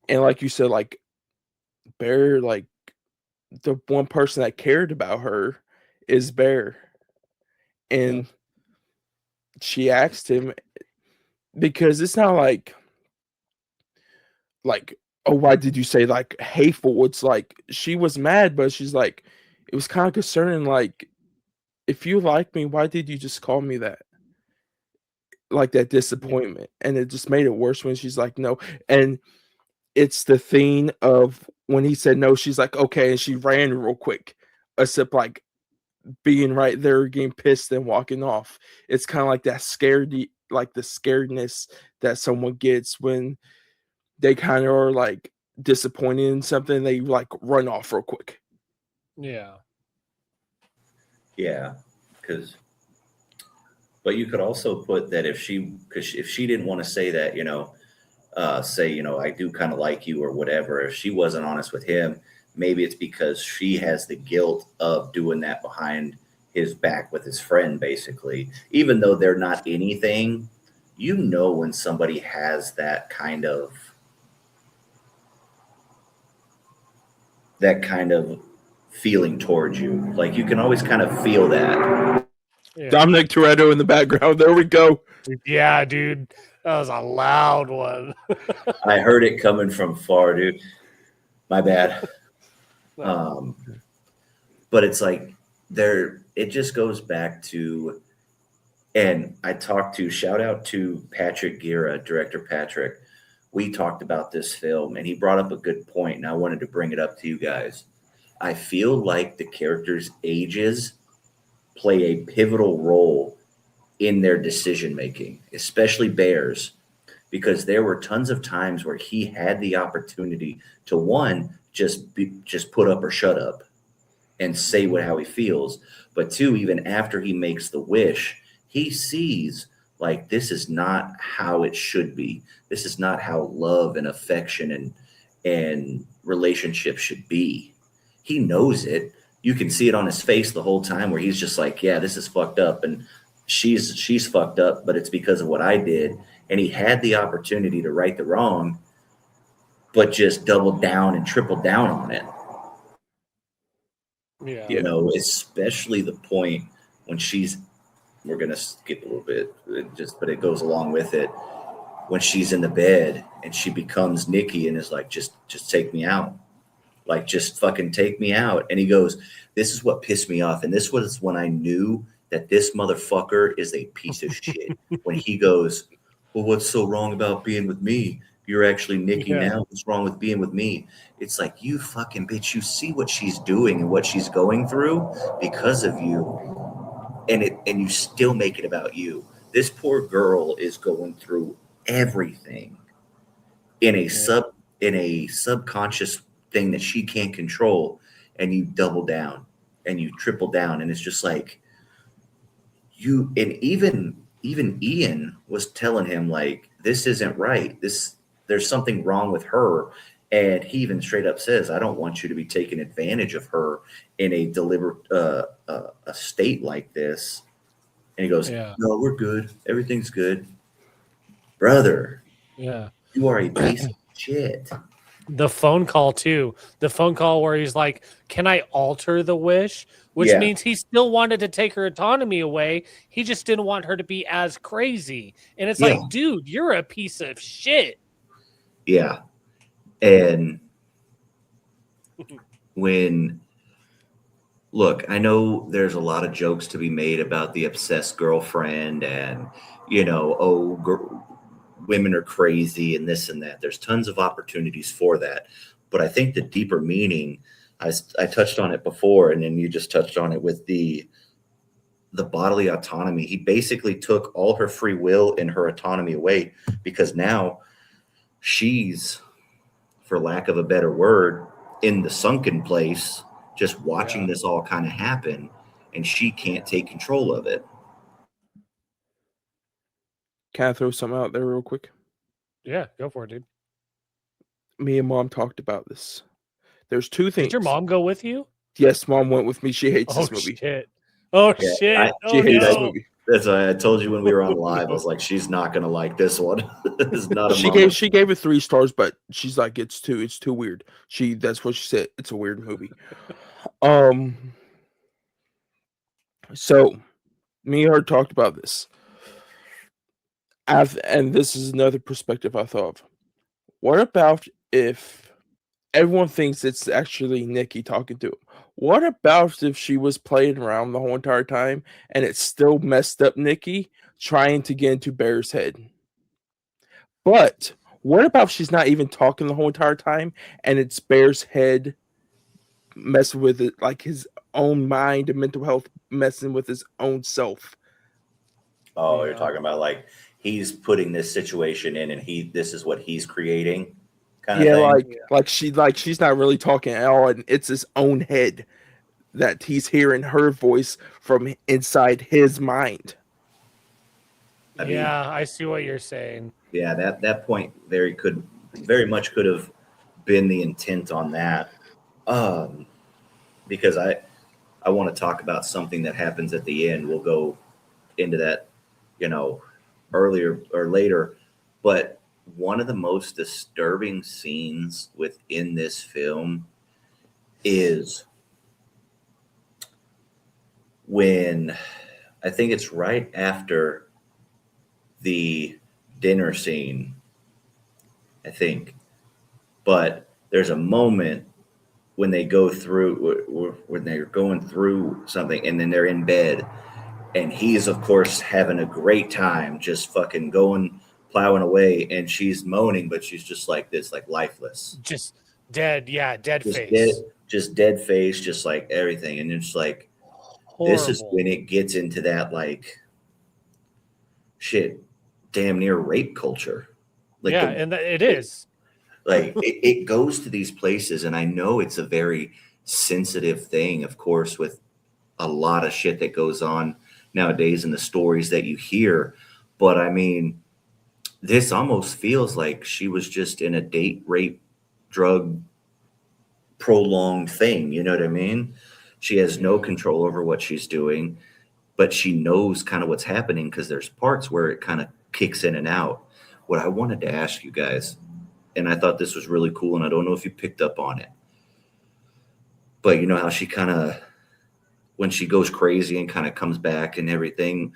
And like you said, like Bear, like the one person that cared about her is Bear. And she asked him, because it's not like, oh, why did you say like hateful? It's like she was mad, but she's like, it was kind of concerning. Like, if you like me, why did you just call me that? Like that disappointment. And it just made it worse when she's like, no. And it's the thing of when he said no, she's like, okay. And she ran real quick, except like being right there, getting pissed and walking off. It's kind of like that like the scaredness that someone gets when they kind of are like disappointed in something. They like run off real quick. Yeah. Yeah, but you could also put that if she didn't want to say that, I do kind of like you or whatever, if she wasn't honest with him, maybe it's because she has the guilt of doing that behind his back with his friend, basically. Even though they're not anything, when somebody has that kind of feeling towards you. Like, you can always kind of feel that. Yeah. Dominic Toretto in the background. There we go. Yeah, dude. That was a loud one. I heard it coming from far, dude. My bad. But it's like it just goes back to, and shout out to Patrick Gira, director Patrick. We talked about this film and he brought up a good point, and I wanted to bring it up to you guys. I feel like the characters' ages play a pivotal role in their decision making, especially Bear's, because there were tons of times where he had the opportunity to, one, just put up or shut up and say how he feels, but two, even after he makes the wish, he sees like, this is not how it should be. This is not how love and affection and relationship should be. He knows it. You can see it on his face the whole time where he's just like, yeah, this is fucked up, and she's fucked up, but it's because of what I did. And he had the opportunity to right the wrong, but just doubled down and tripled down on it. Yeah. Especially the point when we're going to skip a little bit, but it goes along with it. When she's in the bed and she becomes Nikki and is like, just take me out. Like, just fucking take me out. And he goes, this is what pissed me off. And this was when I knew that this motherfucker is a piece of shit. When he goes, well, what's so wrong about being with me? You're actually Nikki now. What's wrong with being with me? It's like, you fucking bitch. You see what she's doing and what she's going through because of you. And you still make it about you. This poor girl is going through everything in a subconscious thing that she can't control, and you double down and you triple down, and it's just like even Ian was telling him, like, this isn't right. There's something wrong with her. And he even straight up says, I don't want you to be taking advantage of her in a deliberate a state like this. And he goes, no, we're good. Everything's good. Brother, you are a piece of shit. The phone call, too. The phone call where he's like, can I alter the wish? Which means he still wanted to take her autonomy away. He just didn't want her to be as crazy. And it's like, dude, you're a piece of shit. Yeah. And look, I know there's a lot of jokes to be made about the obsessed girlfriend and, women are crazy and this and that. There's tons of opportunities for that. But I think the deeper meaning, I touched on it before, and then you just touched on it with the bodily autonomy. He basically took all her free will and her autonomy away, because now she's, for lack of a better word, in the sunken place, just watching this all kind of happen, and she can't take control of it. Can I throw something out there real quick? Yeah, go for it, dude. Me and Mom talked about this. There's two things. Did your mom go with you? Yes, Mom went with me. She hates this movie. Shit. Oh, shit. She hates this movie. That's why I told you when we were on live. I No. was like, she's not gonna like this one. It's not a She mama. gave it 3 stars, but she's like, it's too weird. That's what she said. It's a weird movie. So me and her talked about this. And this is another perspective I thought of. What about if everyone thinks it's actually Nikki talking to him? What about if she was playing around the whole entire time and it still messed up Nikki trying to get into Bear's head? But what about if she's not even talking the whole entire time and it's Bear's head messing with it, like his own mind and mental health messing with his own self? Oh, you're Yeah. talking about like he's putting this situation in, and this is what he's creating, kind of Yeah, thing. she's not really talking at all, and it's his own head that he's hearing her voice from inside his mind. I mean, Yeah, I see what you're saying. yeah, that point very much could have been the intent on that. Because I want to talk about something that happens at the end. We'll go into that, earlier or later. But one of the most disturbing scenes within this film is when I think it's right after the dinner scene, I think. But there's a moment when they go through, when they're going through something, and then they're in bed, and he's of course having a great time, just fucking going, plowing away, and she's moaning, but she's just like this, like lifeless, Just dead. Yeah, dead just face. dead face, just like everything. And it's like, this is Horrible. when it gets into that like shit, damn near rape culture. Like Yeah, and it is. like it goes to these places, and I know it's a very sensitive thing, of course, with a lot of shit that goes on nowadays and the stories that you hear. But I mean, this almost feels like she was just in a date rape drug prolonged thing. You know what I mean? She has no control over what she's doing, but she knows kind of what's happening because there's parts where it kind of kicks in and out. What I wanted to ask you guys, and I thought this was really cool, and I don't know if you picked up on it, but you know how she kind of, when she goes crazy and kind of comes back and everything,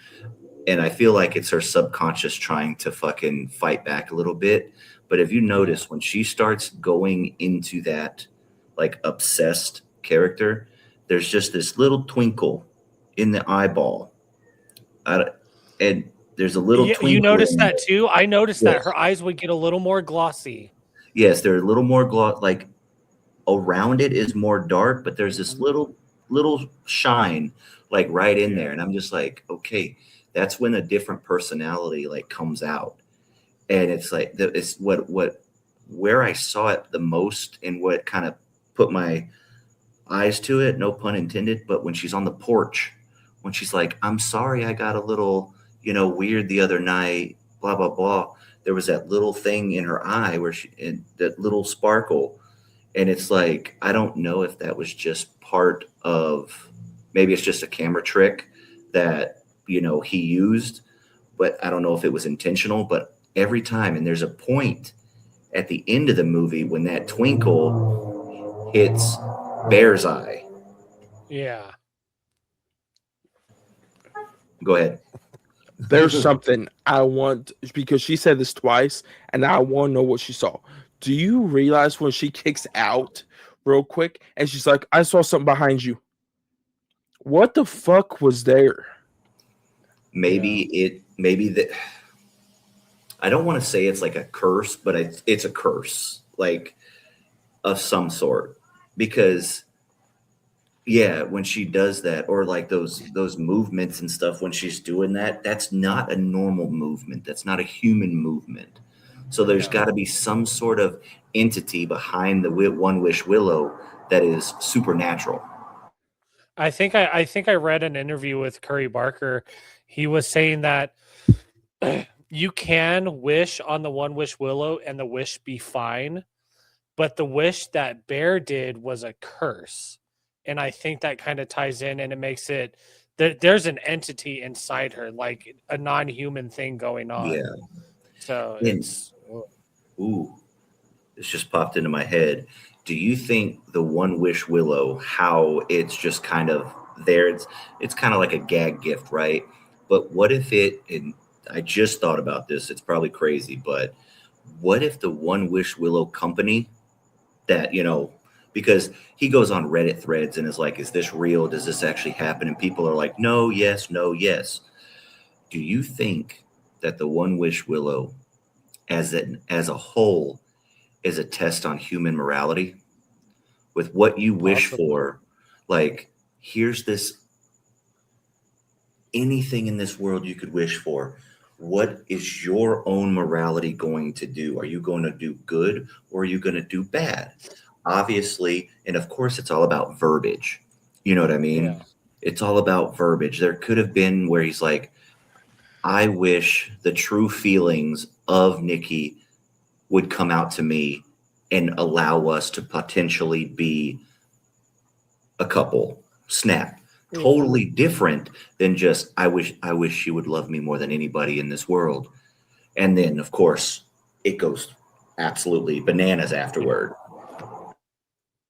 and I feel like it's her subconscious trying to fucking fight back a little bit. But if you notice, when she starts going into that like obsessed character, there's just this little twinkle in the eyeball. And there's a little twinkle. You noticed that too? I noticed that Yes. her eyes would get a little more glossy. Yes, they're a little more gloss, like around it is more dark, but there's this little shine like right in there. And I'm just like, okay, that's when a different personality like comes out. And it's like it's where I saw it the most and what kind of put my eyes to it, no pun intended, but when she's on the porch, when she's like, I'm sorry I got a little, weird the other night, blah blah blah. There was that little thing in her eye where that little sparkle. And it's like, I don't know if that was just part of, maybe it's just a camera trick that, he used, but I don't know if it was intentional. But every time, and there's a point at the end of the movie when that twinkle hits Bear's eye. Yeah. Go ahead. There's something I want, because she said this twice, and I want to know what she saw. Do you realize when she kicks out real quick and she's like, I saw something behind you? What the fuck was there? Maybe that, I don't want to say it's like a curse, but it's a curse, like of some sort, because yeah, when she does that, or like those movements and stuff, when she's doing that, that's not a normal movement. That's not a human movement. So there's got to be some sort of entity behind the One Wish Willow that is supernatural. I think I read an interview with Curry Barker. He was saying that you can wish on the One Wish Willow and the wish be fine, but the wish that Bear did was a curse. And I think that kind of ties in, and it makes it there's an entity inside her, like a non-human thing going on. Yeah. So And- it's Ooh, this just popped into my head. Do you think the One Wish Willow, how it's just kind of there, it's kind of like a gag gift, right? But what if and I just thought about this, it's probably crazy, but what if the One Wish Willow company that, because he goes on Reddit threads and is like, is this real? Does this actually happen? And people are like, no, yes, no, yes. Do you think that the One Wish Willow as a whole is a test on human morality? With what you wish for, like, here's this, anything in this world you could wish for. What is your own morality going to do? Are you going to do good or are you going to do bad? Obviously, and of course, it's all about verbiage. You know what I mean? Yeah. It's all about verbiage. There could have been where he's like, I wish the true feelings of Nikki would come out to me and allow us to potentially be a couple. Snap. Yeah. Totally different than just I wish she would love me more than anybody in this world. And then of course it goes absolutely bananas afterward.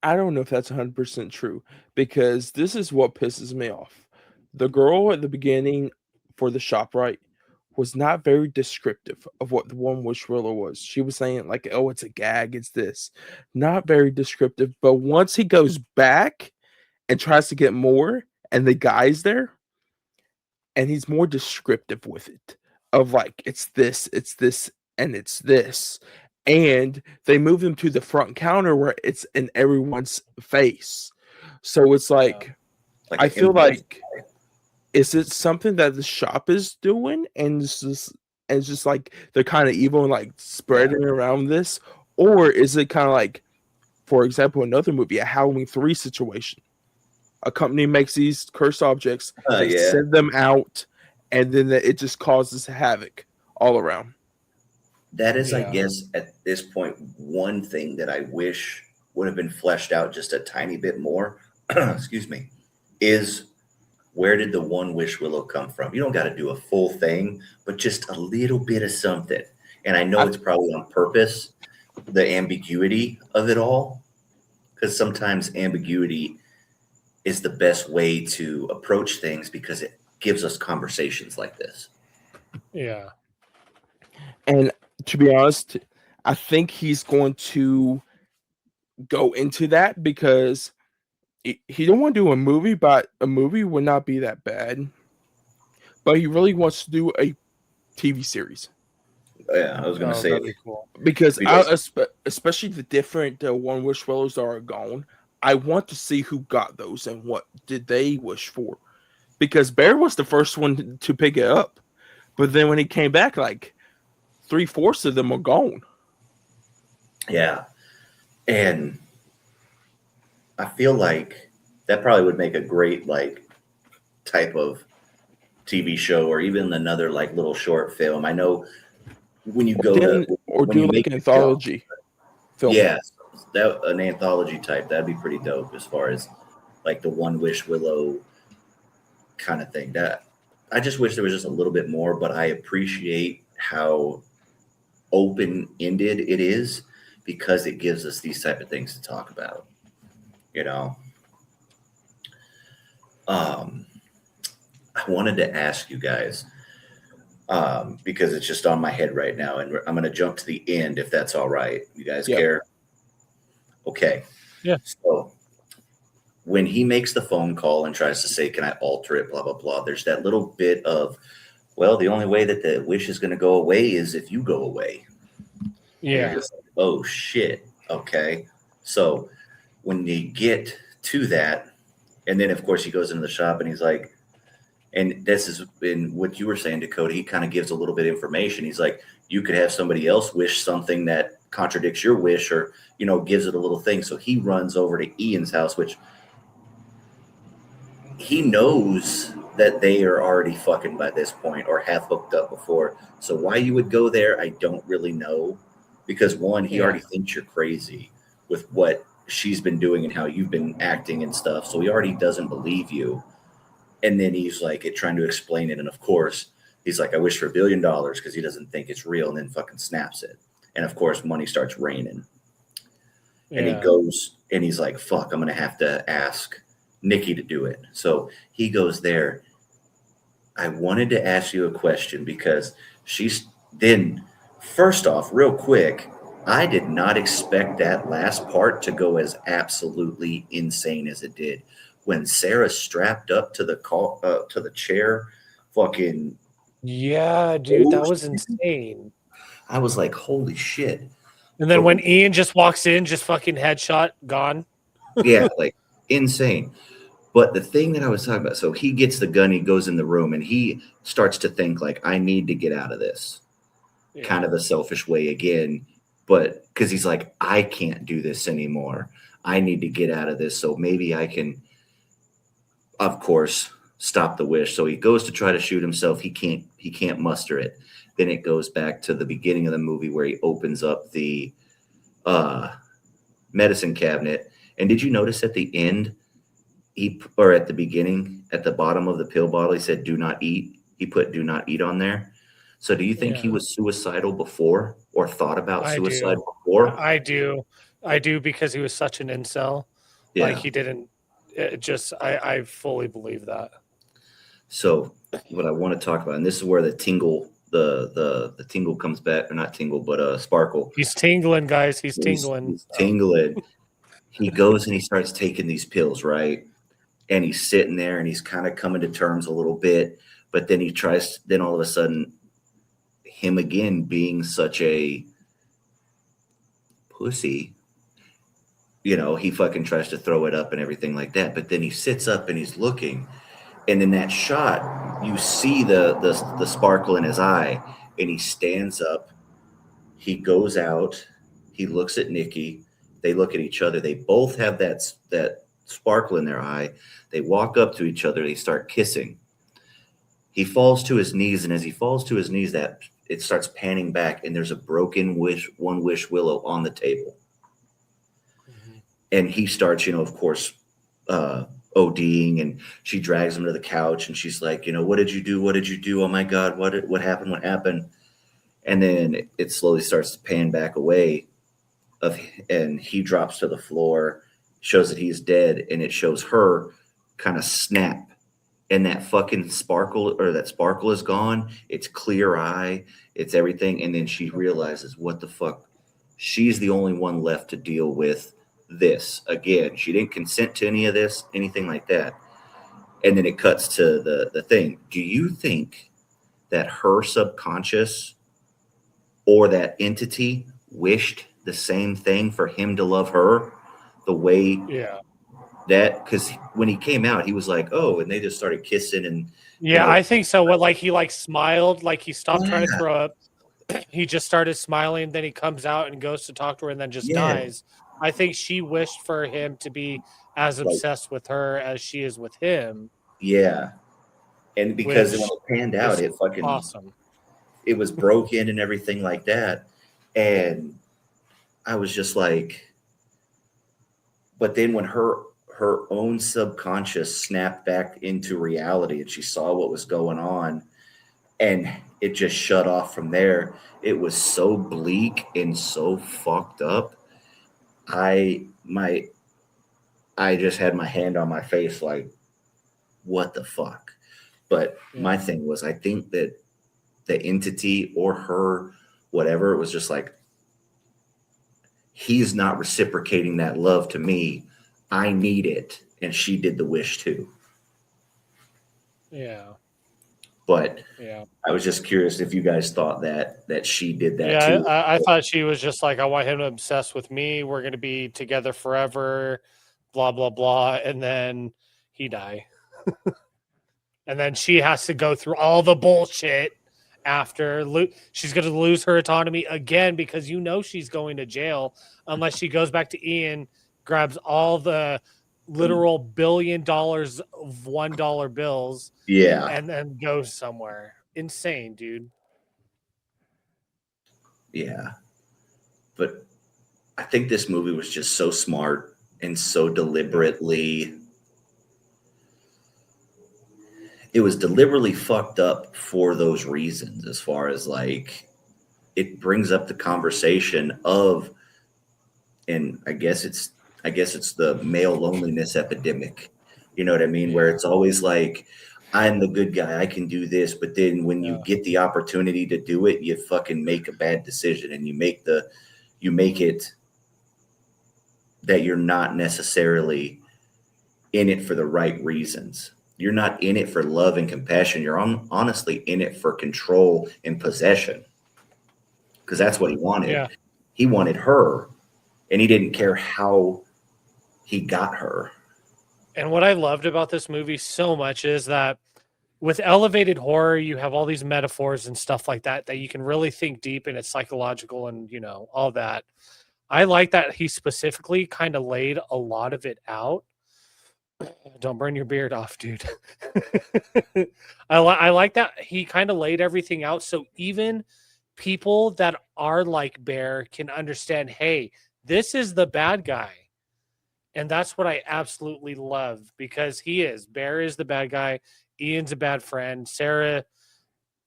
I don't know if that's 100% true, because this is what pisses me off. The girl at the beginning for the ShopRite was not very descriptive of what the One Wish Willow was. She was saying like, oh, it's a gag, it's this. Not very descriptive. But once he goes back and tries to get more, and the guy's there, and he's more descriptive with it, of like, it's this, and it's this. And they move him to the front counter where it's in everyone's face. So it's like I feel like, is it something that the shop is doing, and it's just like they're kind of evil and like spreading around this? Or is it kind of like, for example, another movie, a Halloween 3 situation? A company makes these cursed objects, they send them out, and then it just causes havoc all around. That is, I guess, at this point, one thing that I wish would have been fleshed out just a tiny bit more, excuse me, is where did the One Wish Willow come from? You don't got to do a full thing, but just a little bit of something. And I know it's probably on purpose, the ambiguity of it all, because sometimes ambiguity is the best way to approach things because it gives us conversations like this. Yeah. And to be honest, I think he's going to go into that because he don't want to do a movie, but a movie would not be that bad. But he really wants to do a TV series. Yeah, I was going to say, that'd be cool. Because especially the different One Wish Willows that are gone, I want to see who got those and what did they wish for. Because Bear was the first one to pick it up. But then when he came back, like 3/4 of them are gone. Yeah. And I feel like that probably would make a great like type of TV show or even another like little short film. I know when you go do like an anthology film. Yeah, an anthology type, that'd be pretty dope as far as like the One Wish Willow kind of thing. That I just wish there was just a little bit more, but I appreciate how open-ended it is because it gives us these type of things to talk about. I wanted to ask you guys because it's just on my head right now, and I'm going to jump to the end if that's all right. You guys care? Okay. Yeah. So when he makes the phone call and tries to say, can I alter it, blah, blah, blah, there's that little bit of, well, the only way that the wish is going to go away is if you go away. Yeah. Just like, oh, shit. Okay. So when you get to that, and then, of course, he goes into the shop and he's like, and this is in what you were saying, Dakota, he kind of gives a little bit of information. He's like, you could have somebody else wish something that contradicts your wish or, gives it a little thing. So he runs over to Ian's house, which he knows that they are already fucking by this point or have hooked up before. So why you would go there, I don't really know. Because one, he already thinks you're crazy with what she's been doing and how you've been acting and stuff. So he already doesn't believe you. And then he's like trying to explain it. And of course, he's like, I wish for $1 billion because he doesn't think it's real, and then fucking snaps it. And of course, money starts raining. And he goes and he's like, fuck, I'm going to have to ask Nikki to do it. So he goes there. I wanted to ask you a question because she's then, first off, real quick, I did not expect that last part to go as absolutely insane as it did. When Sarah strapped up to the chair, fucking Yeah, dude, that was insane. I was like, holy shit. And then when Ian just walks in, just fucking headshot, gone. Yeah, like insane. But the thing that I was talking about, so he gets the gun, he goes in the room, and he starts to think like, I need to get out of this. Yeah. Kind of a selfish way again, but because he's like, I can't do this anymore. I need to get out of this. So maybe I can, of course, stop the wish. So he goes to try to shoot himself. He can't muster it. Then it goes back to the beginning of the movie where he opens up the medicine cabinet. And did you notice at the end, or at the beginning, at the bottom of the pill bottle, he said, do not eat. He put do not eat on there. So do you think he was suicidal before or thought about suicide before? I do because he was such an incel. Yeah. Like he didn't I fully believe that. So what I want to talk about, and this is where the tingle, the tingle comes back, or not tingle, but sparkle. He's tingling, guys. He's tingling. He's tingling. He goes and he starts taking these pills, right? And he's sitting there and he's kind of coming to terms a little bit, but then then all of a sudden, him again being such a pussy, he fucking tries to throw it up and everything like that. But then he sits up and he's looking, and in that shot, you see the sparkle in his eye, and he stands up. He goes out. He looks at Nikki. They look at each other. They both have that sparkle in their eye. They walk up to each other. They start kissing. He falls to his knees, and as he falls to his knees, that it starts panning back, and there's a broken one wish willow on the table. Mm-hmm. And he starts, of course, ODing, and she drags him to the couch, and she's like, what did you do? What did you do? Oh my God, what happened? What happened? And then it slowly starts to pan back away, and he drops to the floor, shows that he's dead, and it shows her kind of snap. And that fucking sparkle is gone. It's clear eye. It's everything. And then she realizes, what the fuck? She's the only one left to deal with this. Again, she didn't consent to any of this, anything like that. And then it cuts to the thing. Do you think that her subconscious or that entity wished the same thing for him to love her the way that, because when he came out, he was like, oh, and they just started kissing. And I think so. What, he smiled, he stopped trying to throw up. He just started smiling. Then he comes out and goes to talk to her and then just dies. I think she wished for him to be as obsessed with her as she is with him. Yeah. And because when it panned out, it fucking awesome. It was broken and everything like that. And I was just like, but then when her own subconscious snapped back into reality and she saw what was going on, and it just shut off from there. It was so bleak and so fucked up. I just had my hand on my face like, what the fuck? But my thing was, I think that the entity or her, whatever, it was just like, he's not reciprocating that love to me. I need it. And she did the wish too. Yeah. But I was just curious if you guys thought that she did that too. Yeah, I thought she was just like, I want him to obsess with me. We're going to be together forever, blah, blah, blah. And then he die. And then she has to go through all the bullshit after. She's going to lose her autonomy again because she's going to jail unless she goes back to Ian, grabs all the literal $1 billion of $1 bills, and then goes somewhere. Insane, dude. Yeah, but I think this movie was just so smart and so deliberately. it was deliberately fucked up for those reasons, as far as like it brings up the conversation of, and I guess it's the male loneliness epidemic. You know what I mean? Where Yeah. it's always like, I'm the good guy, I can do this, but then when you Yeah. get the opportunity to do it, you fucking make a bad decision, and you make it that you're not necessarily in it for the right reasons. You're not in it for love and compassion. You're honestly in it for control and possession, because that's what he wanted. Yeah. He wanted her, and he didn't care how he got her. And what I loved about this movie so much is that with elevated horror, you have all these metaphors and stuff like that that you can really think deep, and it's psychological and all that. I like that he specifically kind of laid a lot of it out. Don't burn your beard off, dude. I like that he kind of laid everything out so even people that are like Bear can understand, hey, this is the bad guy. And that's what I absolutely love, because Bear is the bad guy. Ian's a bad friend. Sarah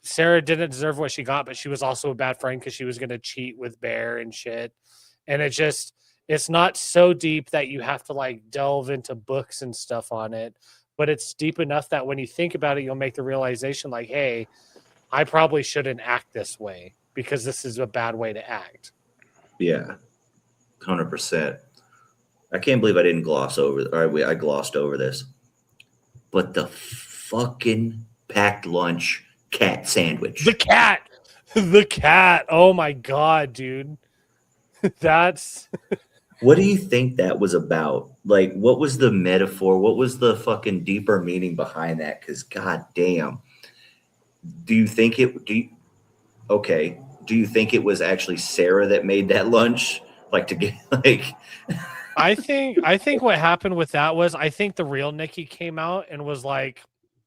didn't deserve what she got, but she was also a bad friend because she was going to cheat with Bear and shit. And it's not so deep that you have to like delve into books and stuff on it, but it's deep enough that when you think about it, you'll make the realization like, hey, I probably shouldn't act this way because this is a bad way to act. Yeah, 100%. I can't believe I didn't gloss over. I glossed over this, but the fucking packed lunch cat sandwich. The cat. Oh my God, dude. That's What do you think that was about? Like, what was the metaphor? What was the fucking deeper meaning behind that? Because god damn, do you think it? Okay. Do you think it was actually Sarah that made that lunch? Like to get like. I think what happened with that was I think the real Nikki came out and was like,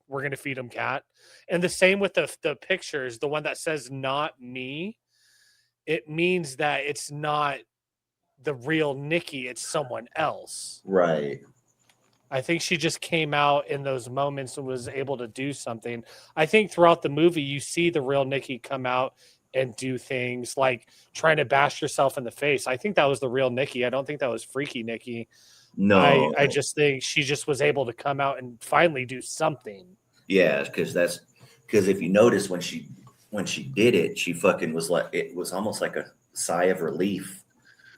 we're gonna feed him cat. And the same with the pictures, the one that says not me, it means that it's not the real Nikki, it's someone else. Right. I think she just came out in those moments and was able to do something. I think throughout the movie, you see the real Nikki come out and do things like trying to bash yourself in the face. I think that was the real Nikki. I don't think that was freaky Nikki. No. I just think she just was able to come out and finally do something. Yeah, because if you notice when she did it, she fucking was like, it was almost like a sigh of relief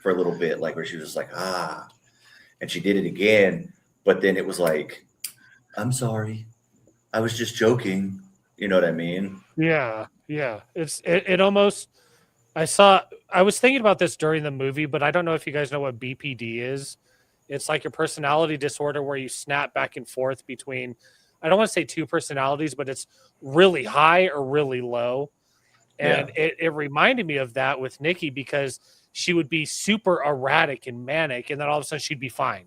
for a little bit, like where she was just like, ah, and she did it again, but then it was like, I'm sorry, I was just joking. You know what I mean? Yeah. It almost, I was thinking about this during the movie, but I don't know if you guys know what BPD is. It's like a personality disorder where you snap back and forth between, I don't want to say two personalities, but it's really high or really low. And it reminded me of that with Nikki because she would be super erratic and manic, and then all of a sudden she'd be fine.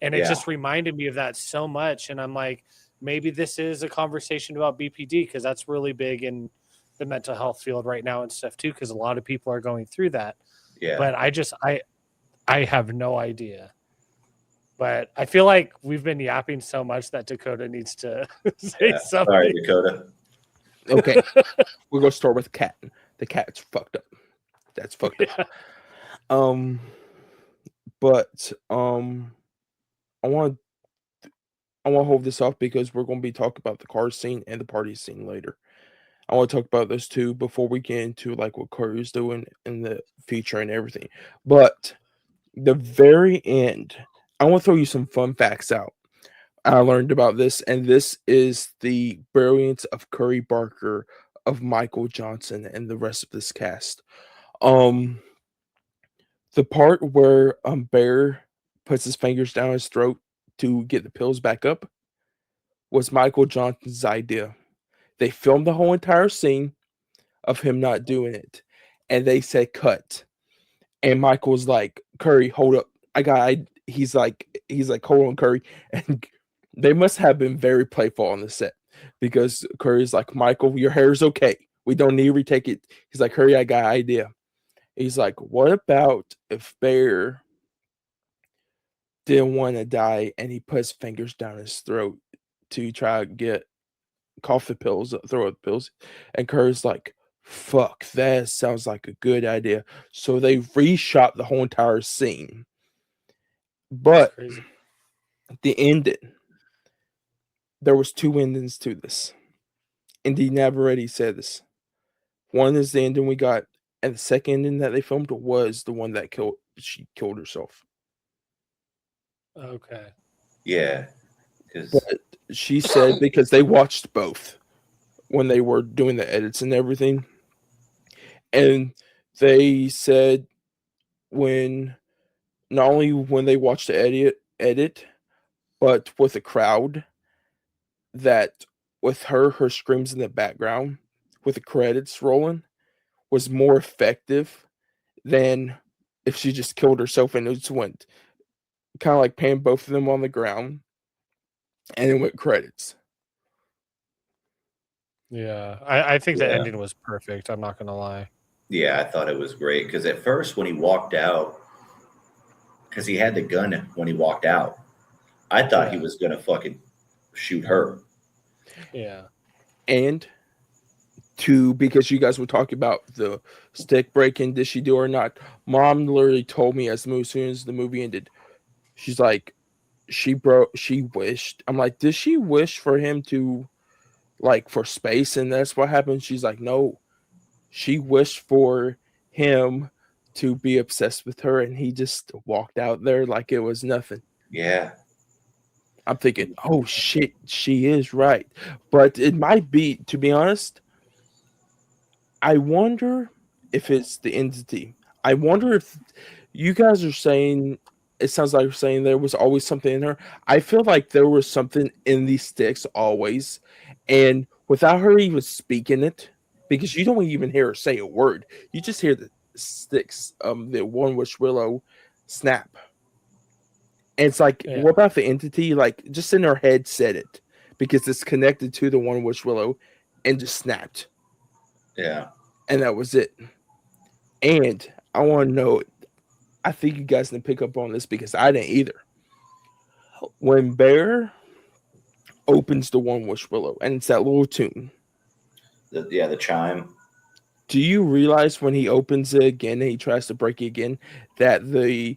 And it just reminded me of that so much. And I'm like, maybe this is a conversation about BPD because that's really big in the mental health field right now and stuff too, because a lot of people are going through that. Yeah. But I have no idea. But I feel like we've been yapping so much that Dakota needs to say something. All right, Dakota. Okay, we're gonna start with the cat. The cat's fucked up. That's fucked up. But I want to hold this off because we're going to be talking about the car scene and the party scene later. I want to talk about those two before we get into like what Curry's doing in the future and everything. But the very end, I want to throw you some fun facts out. I learned about this, and this is the brilliance of Curry Barker, of Michael Johnson, and the rest of this cast. The part where Bear puts his fingers down his throat to get the pills back up was Michael Johnson's idea. They filmed the whole entire scene of him not doing it, and they said cut. And Michael's like, Curry, hold up. He's like, hold on, Curry. And they must have been very playful on the set because Curry's like, Michael, your hair is okay. We don't need to retake it. He's like, Curry, I got an idea. He's like, what about if Bear didn't want to die and he puts fingers down his throat to try to get cough the pills, throw up the pills, and Curry's like, "Fuck, that sounds like a good idea." So they reshot the whole entire scene, That's but crazy. the ending, there was two endings to this, and he never already said this. One is the ending we got, and the second ending that they filmed was the one that she killed herself. Okay. Yeah, because But she said because they watched both when they were doing the edits and everything, and they said when not only when they watched the edit, but with the crowd, that with her screams in the background with the credits rolling was more effective than if she just killed herself and it just went kind of like panned both of them on the ground and it went credits. Yeah. I think the Yeah. ending was perfect. I'm not gonna lie. yeah, I thought it was great because at first when he walked out, because he had the gun when he walked out, I thought he Yeah. was gonna fucking shoot her. Yeah. And because you guys were talking about the stick breaking, did she do or not? Mom literally told me as soon as the movie ended, she's like, she wished. I'm like, did she wish for him to, like, for space and that's what happened? She's like, no, she wished for him to be obsessed with her and he just walked out there like it was nothing. Yeah, I'm thinking, oh shit, she is right. But it might be, to be honest, I wonder if it's the entity. I wonder if you guys are saying, it sounds like you're saying there was always something in her. I feel like there was something in these sticks always. And without her even speaking it, because you don't even hear her say a word, you just hear the sticks, the one witch willow snap. And it's like, Yeah. what about the entity? Like, just in her head said it because it's connected to the one witch willow and just snapped. yeah. And that was it. And I want to know, I think you guys can pick up on this because I didn't either. When Bear opens the one witch willow and it's that little tune, The chime. do you realize when he opens it again and he tries to break it again that the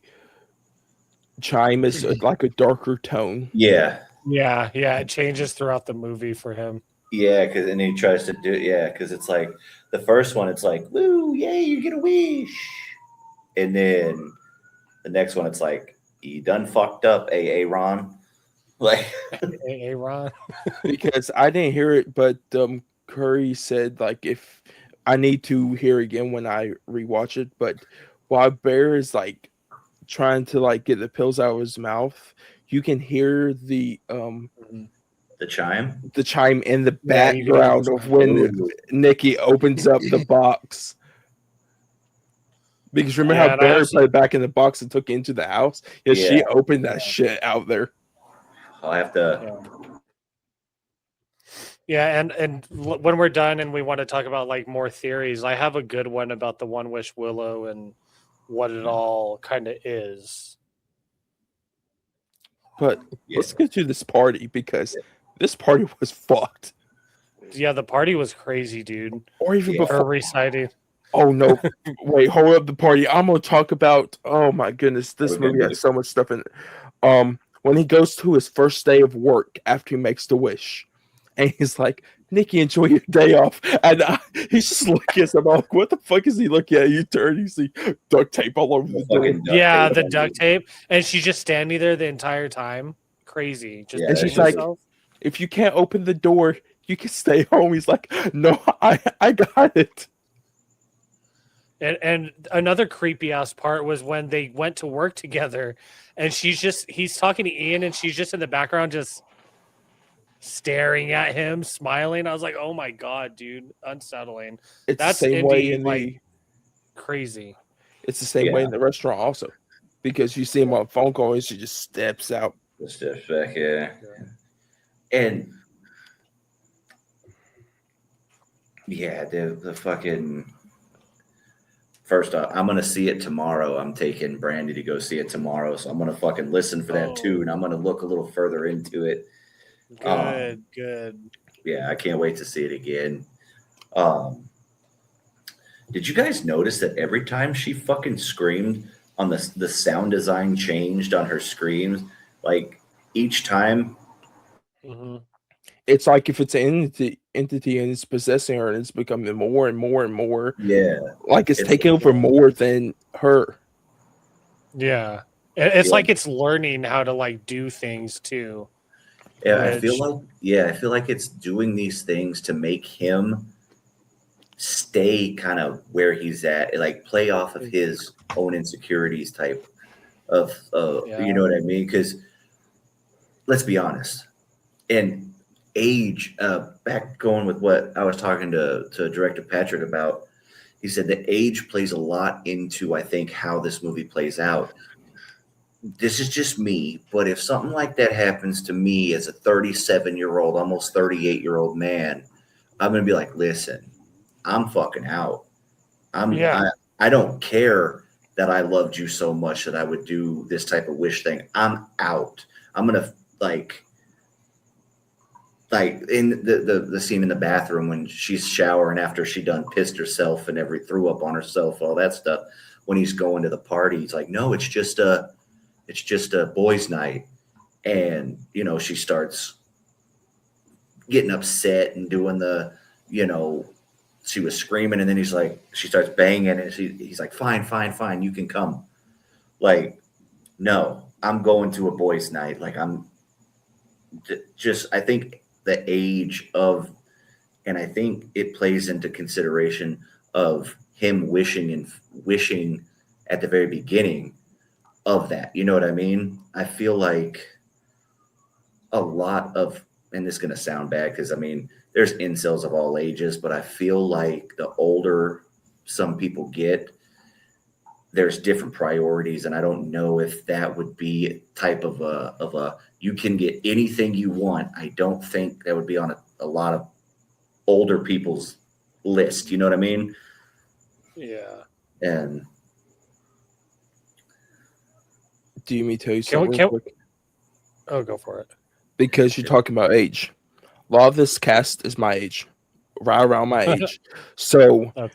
chime is like a darker tone? Yeah, Yeah. Yeah. It changes throughout the movie for him. yeah, because and he tries to do because it's like the first one, it's like woo, yay, you get a wish, and then the next one, it's like you done fucked up, Ron. Like, Hey, Ron. Because I didn't hear it, but Curry said like if I need to hear again when I rewatch it. But while Bear is like trying to like get the pills out of his mouth, you can hear the chime. chime in the Yeah, you can hear the background of chime. when Ooh. Nikki opens up the box. Because remember Yeah, how and I Bear also- put it back in the box and took it into the house? Yeah, she Yeah. opened that shit out there. I'll have to. Yeah, and when we're done and we want to talk about like more theories, I have a good one about the One Wish Willow and what it all kind of is. But Yeah. let's get to this party because this party was fucked. Yeah, the party was crazy, dude. Or even Yeah. Her before. reciting. Oh no! Wait, hold up the party. I'm gonna talk about. Oh my goodness, this We're gonna movie do has so much stuff in it. When he goes to his first day of work after he makes the wish, and he's like, "Nikki, enjoy your day off," and he's just looking at him. I'm like, what the fuck is he looking at? You turn, you see duct tape all over the door. Fucking duct Yeah, tape the on duct you. tape, and she's just standing there the entire time. Crazy. Just Yeah, And being she's like, herself. "If you can't open the door, you can stay home." He's like, "No, I got it." And another creepy ass part was when they went to work together, and he's talking to Ian, and she's just in the background, just staring at him, smiling. I was like, oh my god, dude, unsettling. It's That's the same way indie, in the. like, crazy. It's the same way Yeah. in the restaurant also, because you see him on a phone call and she just steps out. The steps back, yeah. And yeah, the fucking first off, I'm gonna see it tomorrow. I'm taking Brandy to go see it tomorrow, so I'm gonna fucking listen for that Oh. too, and I'm gonna look a little further into it. Good, good. Yeah, I can't wait to see it again. Um, did you guys notice that every time she fucking screamed on the sound design changed on her screams? Like each time, Hmm. It's like if it's an entity and it's possessing her and it's becoming more and more and more, yeah, like it's it's taking over more than her. Yeah. It's yeah, like it's learning how to like do things too, yeah. which I feel like it's doing these things to make him stay kind of where he's at, like play off of his own insecurities type of, yeah. you know what I mean? Because let's be honest, and age, back going with what I was talking to Director Patrick about, he said that age plays a lot into, I think, how this movie plays out. This is just me, but if something like that happens to me as a 37-year-old, almost 38-year-old man, I'm gonna be like, listen, I'm fucking out. I'm Yeah. I don't care that I loved you so much that I would do this type of wish thing. I'm out. I'm gonna like in the scene in the bathroom when she's showering after she done pissed herself and threw up on herself, all that stuff. When he's going to the party, he's like, no, it's just a boys' night. And she starts getting upset and doing you know, she was screaming, and then she starts banging, and he's like, fine, fine, fine, you can come. Like, no, I'm going to a boys' night. Like, I think the age of, and I think it plays into consideration of him wishing at the very beginning of that. You know what I mean? I feel like a lot of, and this is going to sound bad because I mean, there's incels of all ages, but I feel like the older some people get, there's different priorities, and I don't know if that would be type of a you can get anything you want. I don't think that would be on a lot of older people's list. You know what I mean? Yeah. And Do you mean to tell you Can we something real quick? Oh, go for it. Because you're talking about age. A lot of this cast is my age, right around my age. So Okay.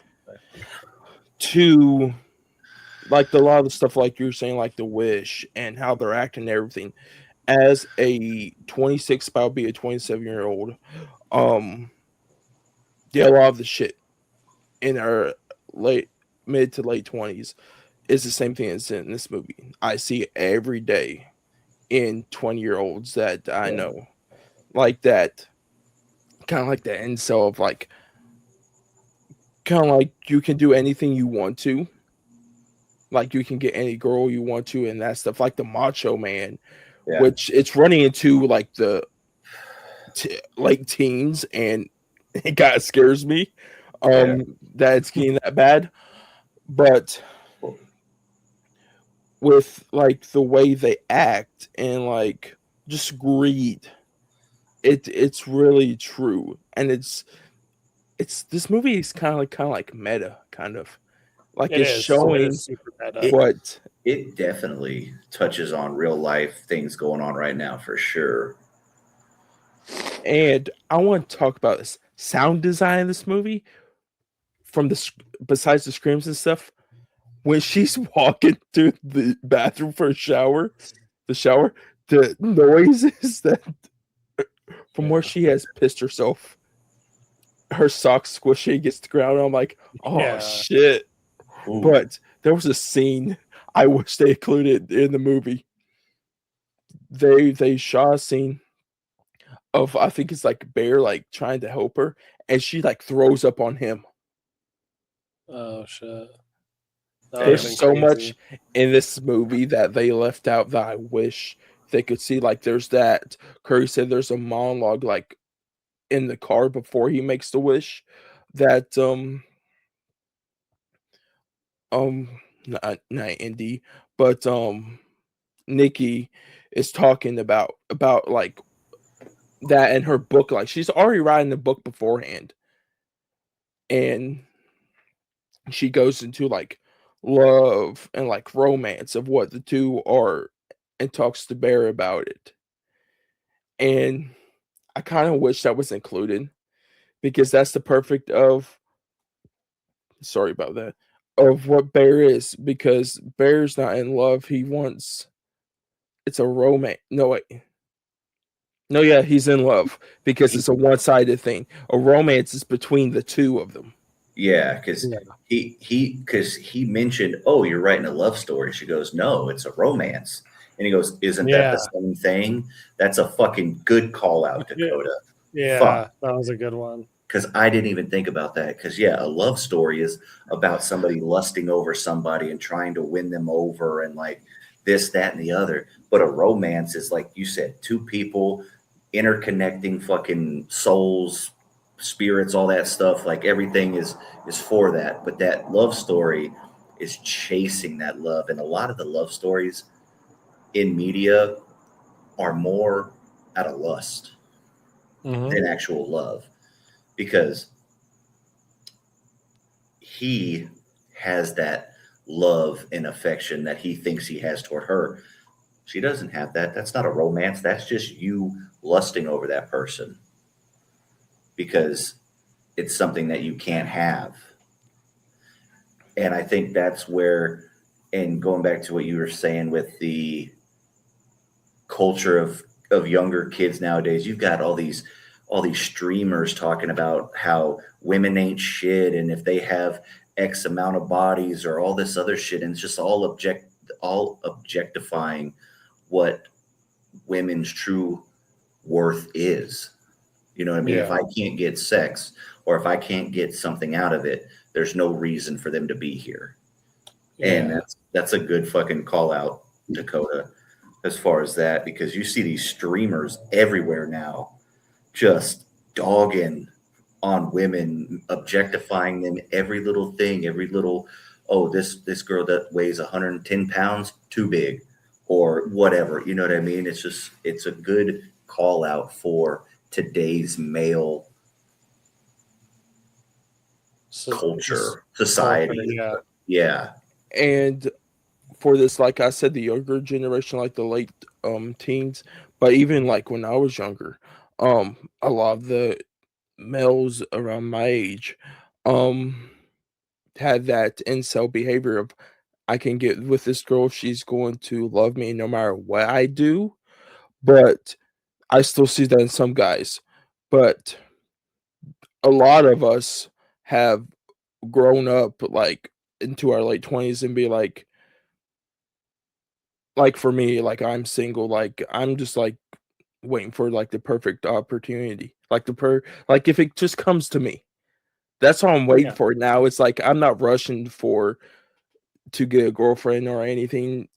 to like a lot of the stuff like you're saying, like the wish and how they're acting and everything, as a 26, about to be a 27-year-old, yeah, a lot of the shit in our mid to late 20s is the same thing as in this movie. I see it every day in 20-year-olds that I yeah, know, like that, kind of like the incel of like, kind of like you can do anything you want to, like you can get any girl you want to, and that stuff, like the macho man, yeah, which it's running into like the late teens, and it kind of scares me, yeah. that it's getting that bad, but with like the way they act and like just greed, it's really true, and it's this movie is kind of like meta, kind of like It it's is. It showing is super meta. It what. it definitely touches on real life things going on right now for sure. And I want to talk about this sound design in this movie, from besides the screams and stuff. When she's walking to the bathroom for a shower, the noises that from where Yeah. she has pissed herself, her socks squishing against the ground. I'm like, oh Yeah. shit. Ooh, But there was a scene I wish they included in the movie. They shot a scene of, I think it's like Bear like trying to help her, and she like throws up on him. Oh shit. That would have There's been so crazy. much in this movie that they left out that I wish they could see. Like there's that Curry said there's a monologue like in the car before he makes the wish that um not Indy, but Nikki is talking about like that in her book. Like she's already writing the book beforehand, and she goes into like love and like romance of what the two are, and talks to Bear about it. And I kind of wish that was included because that's the perfect of. Sorry about that. Of what Bear is, because Bear's not in love. He wants. It's a romance. No wait. No, yeah, he's in love because it's a one-sided thing. A romance is between the two of them. Yeah, because he mentioned, oh, you're writing a love story. She goes, no, it's a romance. And he goes, isn't that the same thing? That's a fucking good call out, Dakota. Yeah, Fuck. that was a good one. Because I didn't even think about that. Because a love story is about somebody lusting over somebody and trying to win them over and like this, that, and the other. But a romance is like you said, two people interconnecting fucking souls, spirits, all that stuff. Like everything is for that. But that love story is chasing that love. And a lot of the love stories in media are more out of lust than actual love. Because he has that love and affection that he thinks he has toward her. She doesn't have that. That's not a romance. That's just you lusting over that person because it's something that you can't have. And I think that's where, and going back to what you were saying with the culture of younger kids nowadays, you've got all these streamers talking about how women ain't shit and if they have X amount of bodies or all this other shit, and it's just all objectifying what women's true worth is. You know what I mean? Yeah. If I can't get sex or if I can't get something out of it, there's no reason for them to be here. Yeah. And that's a good fucking call out, Dakota, as far as that, because you see these streamers everywhere now just dogging on women, objectifying them, every little thing, every little, oh, this girl that weighs 110 pounds, too big, or whatever. You know what I mean? It's a good call out for today's male culture, society. Yeah. And for this, like I said, the younger generation, like the late teens, but even like when I was younger, a lot of the males around my age had that incel behavior of I can get with this girl, she's going to love me no matter what I do. But I still see that in some guys. But a lot of us have grown up like into our late 20s and be like for me, like I'm single, like I'm just like waiting for like the perfect opportunity. Like like if it just comes to me. That's all I'm waiting for now. It's like I'm not rushing to get a girlfriend or anything.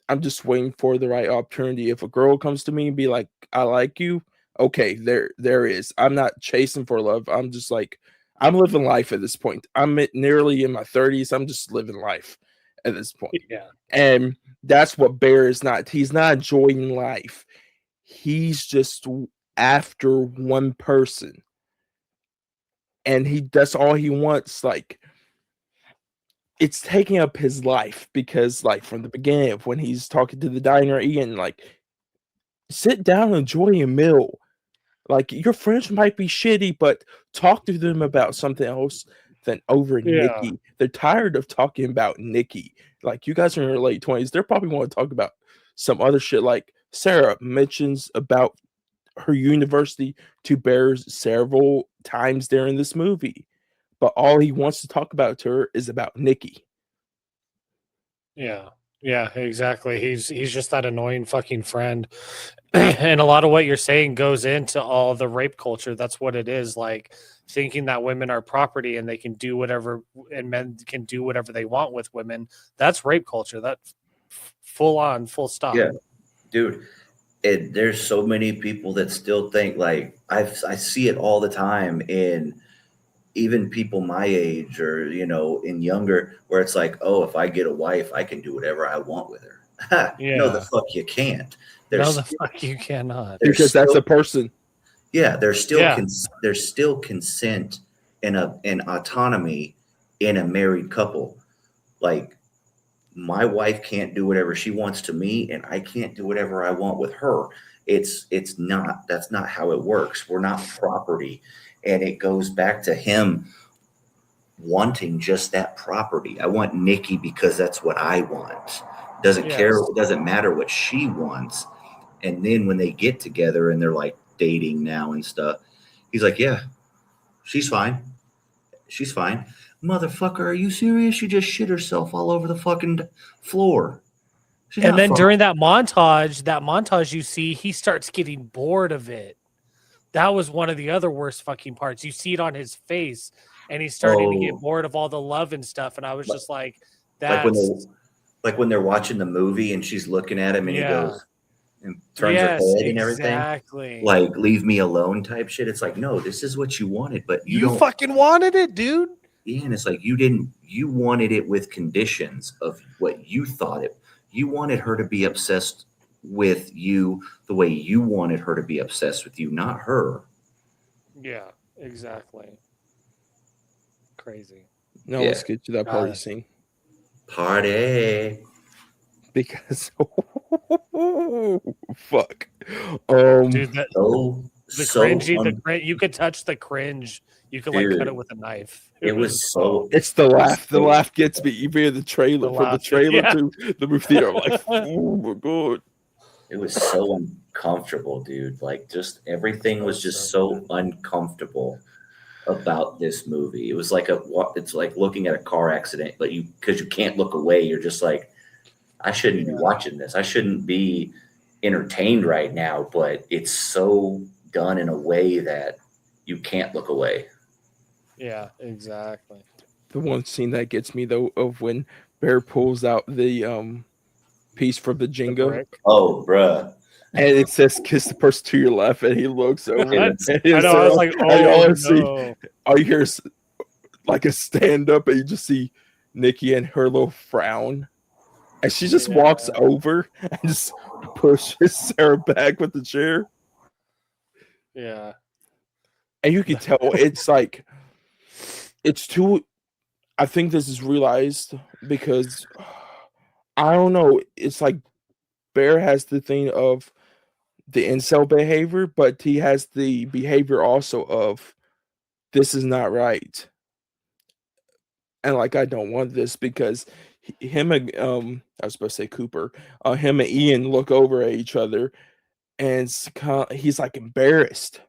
I'm just waiting for the right opportunity. If a girl comes to me and be like, I like you, okay, there is. I'm not chasing for love. I'm just like, I'm living life at this point. I'm nearly in my 30s. I'm just living life at this point. Yeah. And that's what Bear is not. He's not enjoying life. He's just after one person. And that's all he wants. Like, it's taking up his life because, like, from the beginning of when he's talking to the diner, Ian, like, sit down and enjoy a meal. Like, your friends might be shitty, but talk to them about something else than over Nikki. They're tired of talking about Nikki. Like, you guys are in your late 20s. They're probably want to talk about some other shit. Like, Sarah mentions about her university to Bear several times during this movie. But all he wants to talk about to her is about Nikki. Yeah, exactly. He's just that annoying fucking friend. And a lot of what you're saying goes into all the rape culture. That's what it is. Like thinking that women are property and they can do whatever, and men can do whatever they want with women. That's rape culture. That's full on, full stop. Yeah, dude. There's so many people that still think like I see it all the time in even people my age or, in younger, where it's like, oh, if I get a wife, I can do whatever I want with her. No, the fuck you can't. Fuck you cannot. Because that's a person. Yeah, there's still consent and autonomy in a married couple. Like my wife can't do whatever she wants to me, and I can't do whatever I want with her. That's not how it works. We're not property. And it goes back to him wanting just that property. I want Nikki because that's what I want. Doesn't care. It doesn't matter what she wants. And then when they get together and they're like dating now and stuff, he's like, yeah, she's fine. She's fine. Motherfucker, are you serious? She just shit herself all over the fucking floor. And then during that montage you see, he starts getting bored of it. That was one of the other worst fucking parts. You see it on his face, and he's starting to get bored of all the love and stuff. And I was just like, that's like when they're watching the movie and she's looking at him and he goes and turns her head and everything. Exactly. Like, leave me alone type shit. It's like, no, this is what you wanted, but you don't fucking wanted it, dude. Yeah, and it's like you wanted it with conditions of what you thought it. You wanted her to be obsessed with you the way you wanted her to be obsessed with you, not her. Yeah, exactly. Crazy. No, let's get to that party scene. Party. Because fuck. Dude, the cringy, you could touch the cringe. You could like cut it with a knife. It was so. It's the laugh. The laugh gets me. You hear the trailer from the trailer to the movie theater. I'm like, oh my god. It was so uncomfortable, dude. Like, just everything was just so uncomfortable about this movie. It was like it's like looking at a car accident, but because you can't look away, you're just like, I shouldn't be watching this. I shouldn't be entertained right now, but it's so done in a way that you can't look away. Yeah, exactly. The one scene that gets me though of when Bear pulls out the piece from the Jenga. Oh, bruh. And it says "kiss the person to your left," and he looks over. I know. I was like, "Oh no!" All you hear is like a stand up, and you just see Nikki and her little frown, and she just walks over and just pushes Sarah back with the chair. Yeah, and you can tell it's like it's too. I think this is realized because I don't know. It's like Bear has the thing of the incel behavior, but he has the behavior also of this is not right. And like, I don't want this because him and I was supposed to say Cooper, him and Ian look over at each other and he's like embarrassed.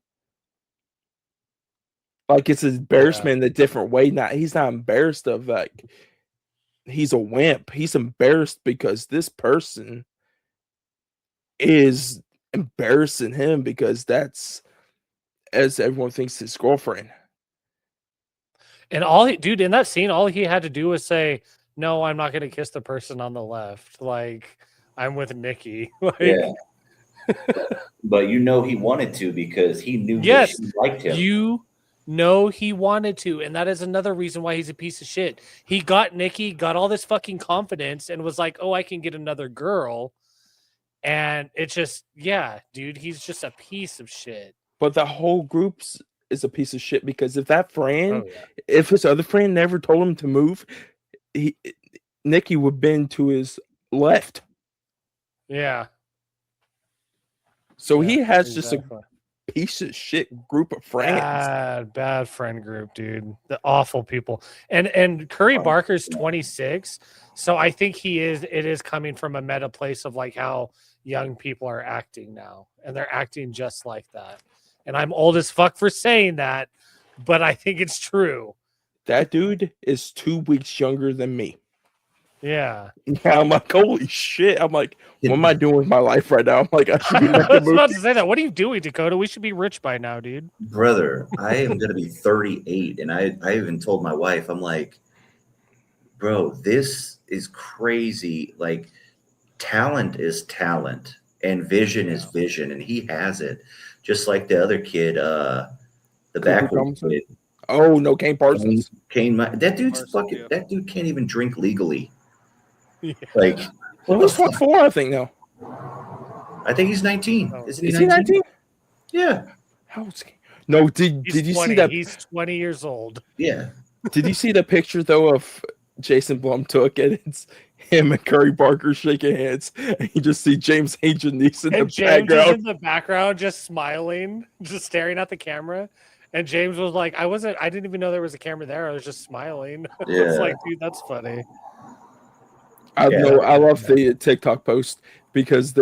Like it's an embarrassment in a different way. He's not embarrassed of like he's a wimp. He's embarrassed because this person is embarrassing him because that's, as everyone thinks, his girlfriend. And in that scene, all he had to do was say, "No, I'm not going to kiss the person on the left. Like, I'm with Nikki." Like, yeah. But he wanted to because he knew that she liked him. He wanted to, and that is another reason why he's a piece of shit. He got Nikki, got all this fucking confidence, and was like, "Oh, I can get another girl." And it's just, dude, he's just a piece of shit. But the whole group is a piece of shit because if that friend, if his other friend never told him to move, Nikki would have been to his left. Yeah. So he has just a piece of shit group of friends. Bad friend group, dude. The awful people. And Curry Barker's 26, so I think it is coming from a meta place of like how young people are acting now, and they're acting just like that. And I'm old as fuck for saying that, but I think it's true. That dude is 2 weeks younger than me. Yeah. I'm like, holy shit. I'm like, what am I doing with my life right now? I'm like, I should be I was about to say that. What are you doing, Dakota? We should be rich by now, dude. Brother, I am going to be 38. And I even told my wife, I'm like, bro, this is crazy. Like, talent is talent and vision is vision. And he has it. Just like the other kid, the backwards kid. Oh, no, Kane Parsons. That dude can't even drink legally. Yeah. Like, well, he's 24, I think now. I think he's 19. Is he 19? Yeah. How's he? No, did you see that? He's 20 years old. Yeah. Did you see the picture though of Jason Blum took it? him and Curry Barker shaking hands, and you just see James H. Janice in And the James background. is in the background, just smiling, just staring at the camera. And James was like, I didn't even know there was a camera there. I was just smiling. Yeah. It's like, dude, that's funny. I Yeah. know. I love the TikTok post because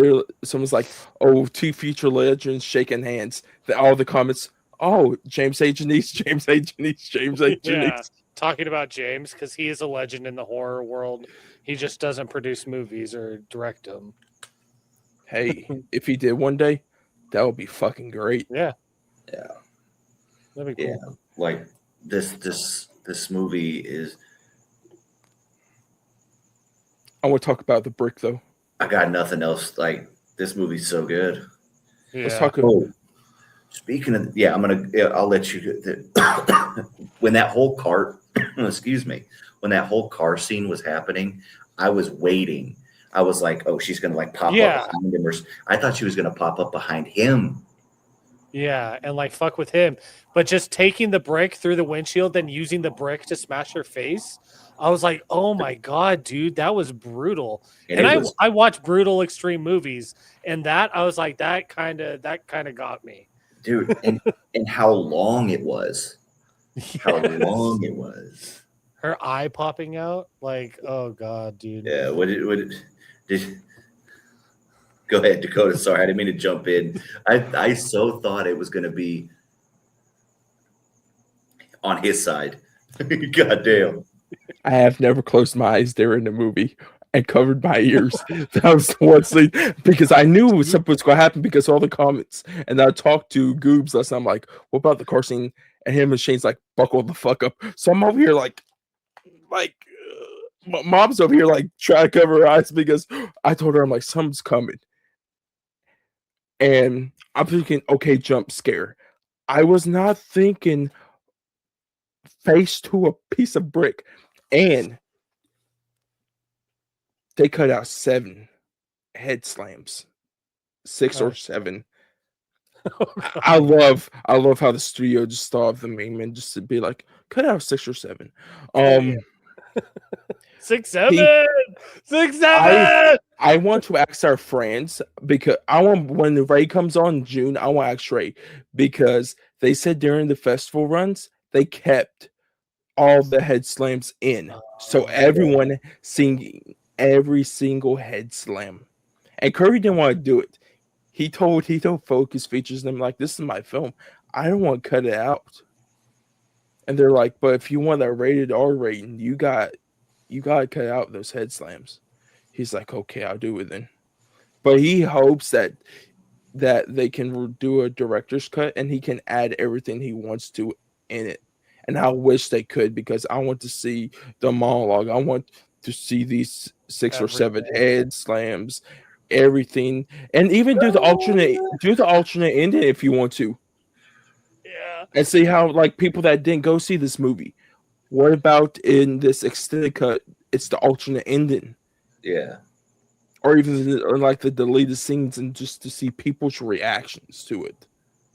someone's like, "Oh, two future legends shaking hands." All the comments, "Oh, James H. Janice, James H. Janice, James H. Yeah. Janice." Talking about James because he is a legend in the horror world. He just doesn't produce movies or direct them. Hey, if he did one day, that would be fucking great. Yeah. Yeah. That'd be cool. Yeah. Like this movie is. I want to talk about the brick though. I got nothing else. Like this movie's so good. Yeah. Let's talk about. Oh, speaking of, yeah, I'll let you. When that whole car, excuse me, when that whole car scene was happening, I was waiting. I was like, oh, she's gonna like pop up behind him, or I thought she was gonna pop up behind him. Yeah, and like fuck with him. But just taking the brick through the windshield, then using the brick to smash her face. I was like, oh my God, dude, that was brutal. And I watch brutal extreme movies, and that I was like, that kind of got me. Dude, and how long it was. How long it was. Her eye popping out, like, oh God, dude. Yeah, did go ahead, Dakota. Sorry, I didn't mean to jump in. I so thought it was gonna be on his side. God damn. I have never closed my eyes during the movie and covered my ears. That was the one scene because I knew something was going to happen because of all the comments. And I talked to Goobs last night. I'm like, what about the car scene? And him and Shane's like, buckle the fuck up. So I'm over here like, mom's over here like trying to cover her eyes because I told her, I'm like, something's coming. And I'm thinking, okay, jump scare. I was not thinking face to a piece of brick. And they cut out 7 head slams, 6 or 7. I love how the studio just thought of the meme and just to be like, cut out 6 or 7. 6, 7, 6, 7. I want to ask our friends because I want when the Ray comes on in June, I want to ask Ray because they said during the festival runs they kept all the head slams in, so everyone seeing every single head slam. And Curry didn't want to do it. He told Focus Features them like, this is my film. I don't want to cut it out. And they're like, but if you want that rated R rating, you got to cut out those head slams. He's like, okay, I'll do it then. But he hopes that they can do a director's cut and he can add everything he wants to in it. And I wish they could because I want to see the monologue. I want to see these 6 or 7 head slams, everything, and even do the alternate ending if you want to. Yeah. And see how like people that didn't go see this movie. What about in this extended cut? It's the alternate ending. Yeah. Or even like the deleted scenes and just to see people's reactions to it.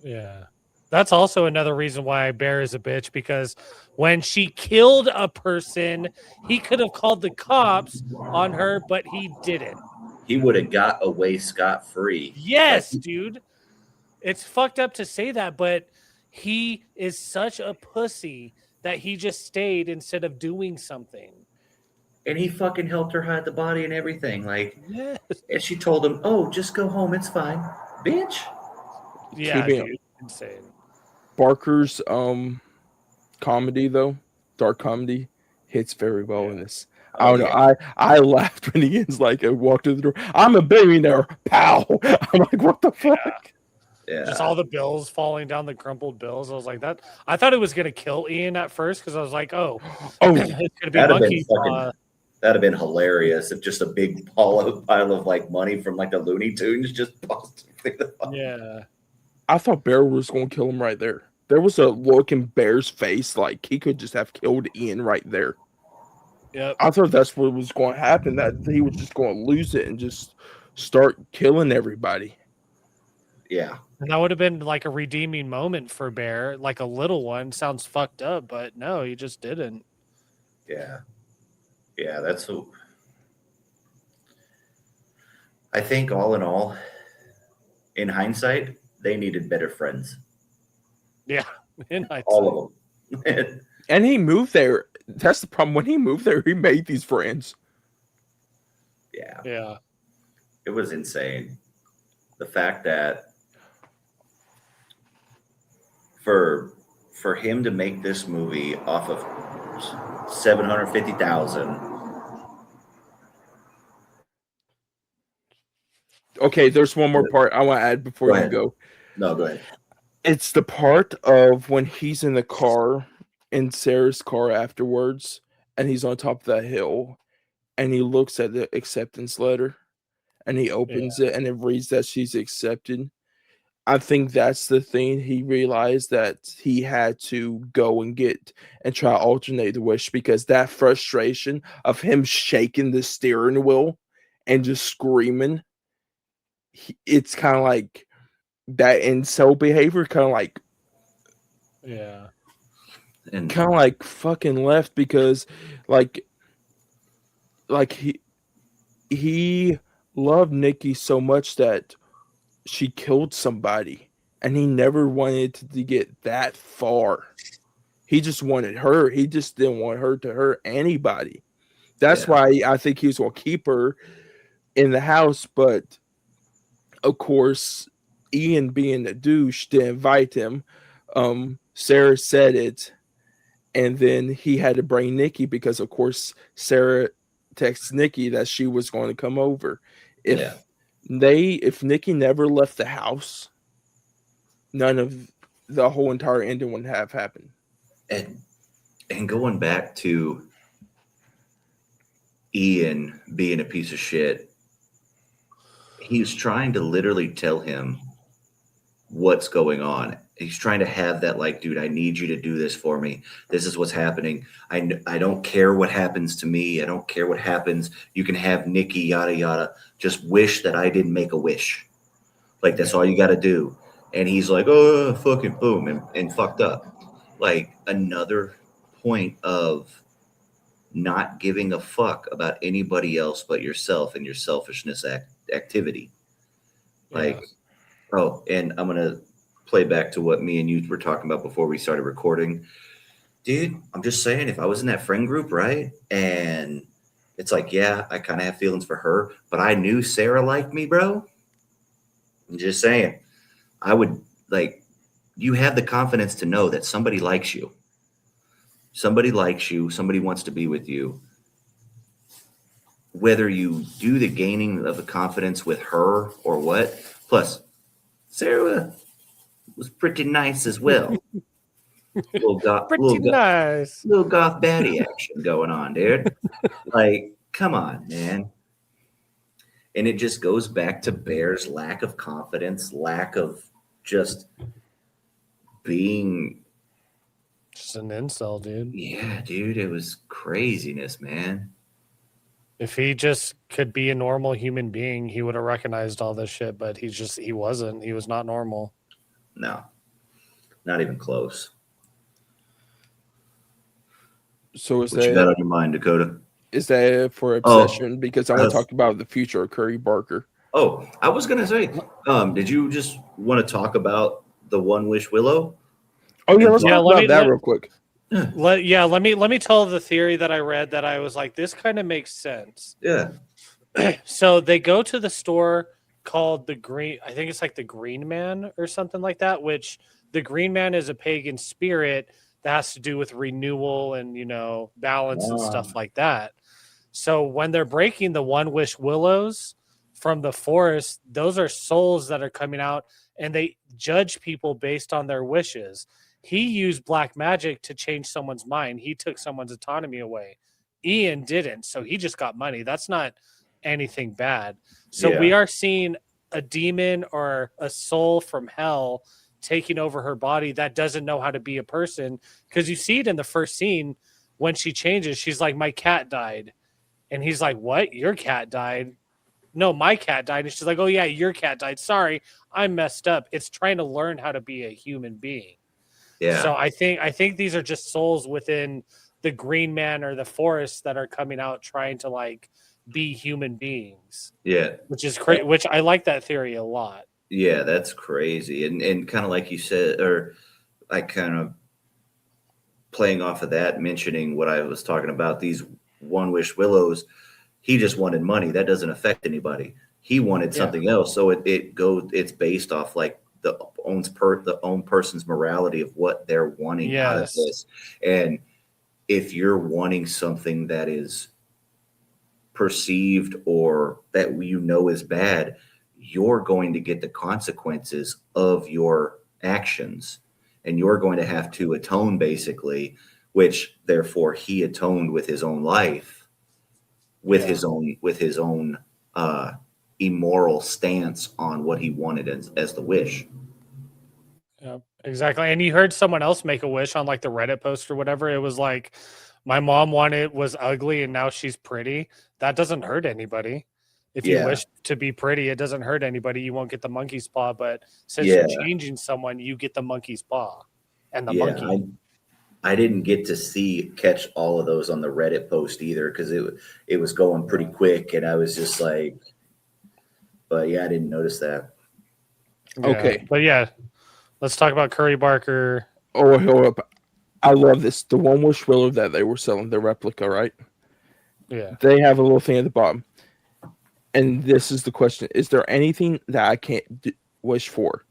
Yeah. That's also another reason why Bear is a bitch, because when she killed a person, he could have called the cops on her, but he didn't. He would have got away scot-free. Yes, dude. It's fucked up to say that, but he is such a pussy that he just stayed instead of doing something. And he fucking helped her hide the body and everything. Like, yes. And she told him, oh, just go home. It's fine. Bitch. Yeah, dude. Insane. Barker's comedy though, dark comedy, hits very well in this. I don't know. I laughed when he is like, I walked through the door. I'm a billionaire, pal. I'm like, what the fuck? Yeah. Just all the bills falling down, the crumpled bills. I was like, that. I thought it was gonna kill Ian at first because I was like, it's gonna be monkey. That'd have been hilarious if just a big pile of like money from like the Looney Tunes just busted. Yeah. I thought Bear was going to kill him right there. There was a look in Bear's face like he could just have killed Ian right there. Yep. I thought that's what was going to happen, that he was just going to lose it and just start killing everybody. Yeah. And that would have been like a redeeming moment for Bear, like a little one. Sounds fucked up, but no, he just didn't. Yeah. Yeah, that's I think all in all, in hindsight, they needed better friends. Yeah, in hindsight. All of them. And he moved there. That's the problem. When he moved there, he made these friends. Yeah, Yeah. it was insane. The fact that for him to make this movie off of 750,000. Okay, there's one more part I want to add before you go. No, go ahead. It's the part of when he's in the car, in Sarah's car afterwards, and he's on top of that hill, and he looks at the acceptance letter, and he opens it, and it reads that she's accepted. I think that's the thing. He realized that he had to go and get and try to alternate the wish, because that frustration of him shaking the steering wheel and just screaming, it's kind of like that incel behavior, kind of like, Yeah. And kind of like fucking left, because like he loved Nikki so much that she killed somebody, and he never wanted to get that far. He just wanted her. He just didn't want her to hurt anybody. That's why I think he was going to keep her in the house. But of course, Ian, being a douche, didn't invite him. Sarah said it, and then he had to bring Nikki, because of course Sarah texted Nikki that she was going to come over. If Nikki never left the house, none of the whole entire ending would have happened. And going back to Ian being a piece of shit, he's trying to literally tell him what's going on. He's trying to have that, like, dude, I need you to do this for me. This is what's happening. I don't care what happens to me. I don't care what happens. You can have Nikki, yada, yada. Just wish that I didn't make a wish. Like, that's all you got to do. And he's like, oh, fucking boom, and fucked up. Like, another point of not giving a fuck about anybody else but yourself and your selfishness activity. Like, oh, and I'm going to play back to what me and you were talking about before we started recording. Dude, I'm just saying, if I was in that friend group, right? And it's like, yeah, I kind of have feelings for her, but I knew Sarah liked me, bro. I'm just saying, I would, like, you have the confidence to know that somebody likes you. Somebody likes you. Somebody wants to be with you. Whether you do the gaining of the confidence with her or what. Plus, Sarah was pretty nice as well. Little goth baddie action going on, dude. Like, come on, man. And it just goes back to Bear's lack of confidence, lack of just being just an incel, dude. Yeah, dude, it was craziness, man. If he just could be a normal human being, he would have recognized all this shit, but he wasn't. He was not normal. No, not even close. So is what you got on your mind, Dakota? Is that for obsession? Because I want to talk about the future of Curry Barker. Oh, I was gonna say, did you just want to talk about the One Wish Willow? Oh yeah, let's talk about that real quick. Let me tell the theory that I read that I was like, this kind of makes sense. Yeah. So they go to the store called the Green, I think it's like the Green Man or something like that, which the Green Man is a pagan spirit that has to do with renewal and, balance and stuff like that. So when they're breaking the One Wish Willows from the forest, those are souls that are coming out, and they judge people based on their wishes. He used black magic to change someone's mind. He took someone's autonomy away. Ian didn't, so he just got money. That's not anything bad. So we are seeing a demon or a soul from hell taking over her body that doesn't know how to be a person, because you see it in the first scene when she changes. She's like, my cat died. And he's like, what? Your cat died? No, my cat died. And she's like, oh yeah, your cat died. Sorry, I messed up. It's trying to learn how to be a human being. Yeah. So I think these are just souls within the Green Man or the forest that are coming out trying to like be human beings. Yeah. Which is crazy. Which I like that theory a lot. Yeah, that's crazy. And kind of like you said, or I kind of playing off of that, mentioning what I was talking about, these One Wish Willows, he just wanted money. That doesn't affect anybody. He wanted something else. So it's based off like the own person's morality of what they're wanting out of this. And if you're wanting something that is perceived or that is bad, you're going to get the consequences of your actions, and you're going to have to atone, basically, which therefore he atoned with his own life, with his own immoral stance on what he wanted as the wish. Yeah, exactly. And you heard someone else make a wish on like the Reddit post or whatever. It was like, my mom was ugly and now she's pretty. That doesn't hurt anybody. If you wish to be pretty, it doesn't hurt anybody. You won't get the monkey's paw, but since you're changing someone, you get the monkey's paw and the monkey. I didn't get to catch all of those on the Reddit post either, because it was going pretty quick, and I was just like, but I didn't notice that. Okay. But let's talk about Curry Barker. Oh, hold up. I love this. The One Wish Willow that they were selling, the replica, right? Yeah. They have a little thing at the bottom. And this is the question. Is there anything that I can't wish for?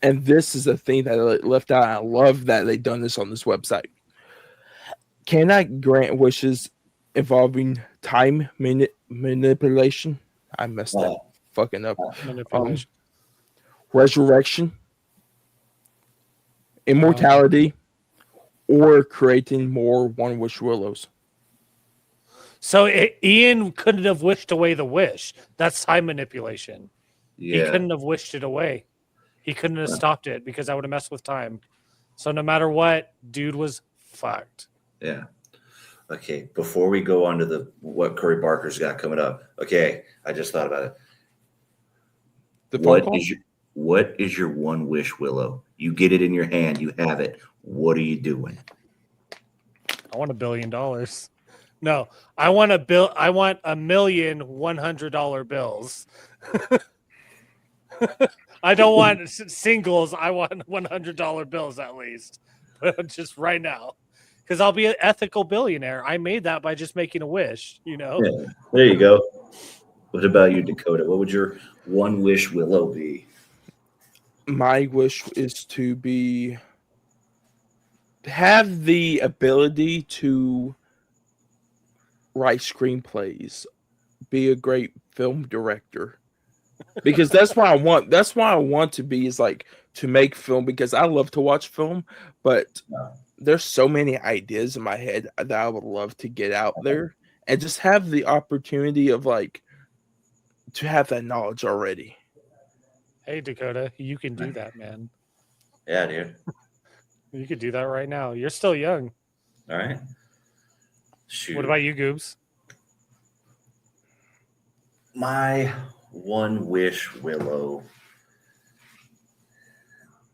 And this is the thing that I left out. I love that they've done this on this website. Can I grant wishes involving time manipulation? I messed that fucking up. Manipulation. Resurrection, immortality, or creating more One Wish Willows. So Ian couldn't have wished away the wish. That's time manipulation. Yeah. He couldn't have wished it away. He couldn't have stopped it because that would have messed with time. So no matter what, dude was fucked. Yeah. Okay. Before we go on to what Curry Barker's got coming up. Okay. I just thought about it. What is your one wish, Willow? You get it in your hand. You have it. What are you doing? I want $1 billion. No, I want $1 million $100 bills. I don't want singles. I want $100 bills at least. Just right now. Because I'll be an ethical billionaire. I made that by just making a wish, Yeah, there you go. What about you, Dakota? What would your one wish, Willow, be? My wish is to have the ability to write screenplays, be a great film director, because that's what I want. That's what I want to be, is like to make film, because I love to watch film, but there's so many ideas in my head that I would love to get out there and just have the opportunity of like to have that knowledge already. Hey, Dakota, you can do that, man. Yeah, dude. You could do that right now. You're still young. All right. Shoot. What about you, Goobs? My one wish, Willow,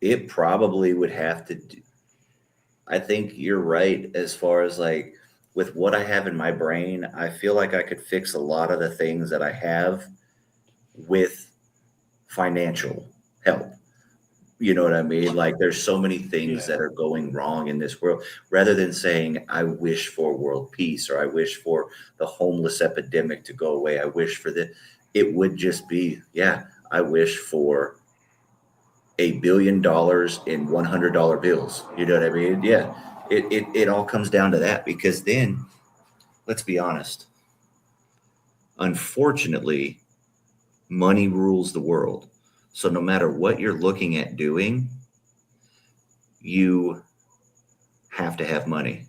it probably would have to do. I think you're right as far as like with what I have in my brain. I feel like I could fix a lot of the things that I have with financial help. You know what I mean? Like there's so many things that are going wrong in this world. Rather than saying, I wish for world peace, or I wish for the homeless epidemic to go away, I wish for it would just be, I wish for $1 billion in $100 bills. You know what I mean? Yeah. It all comes down to that, because then, let's be honest, unfortunately, money rules the world. So no matter what you're looking at doing, you have to have money.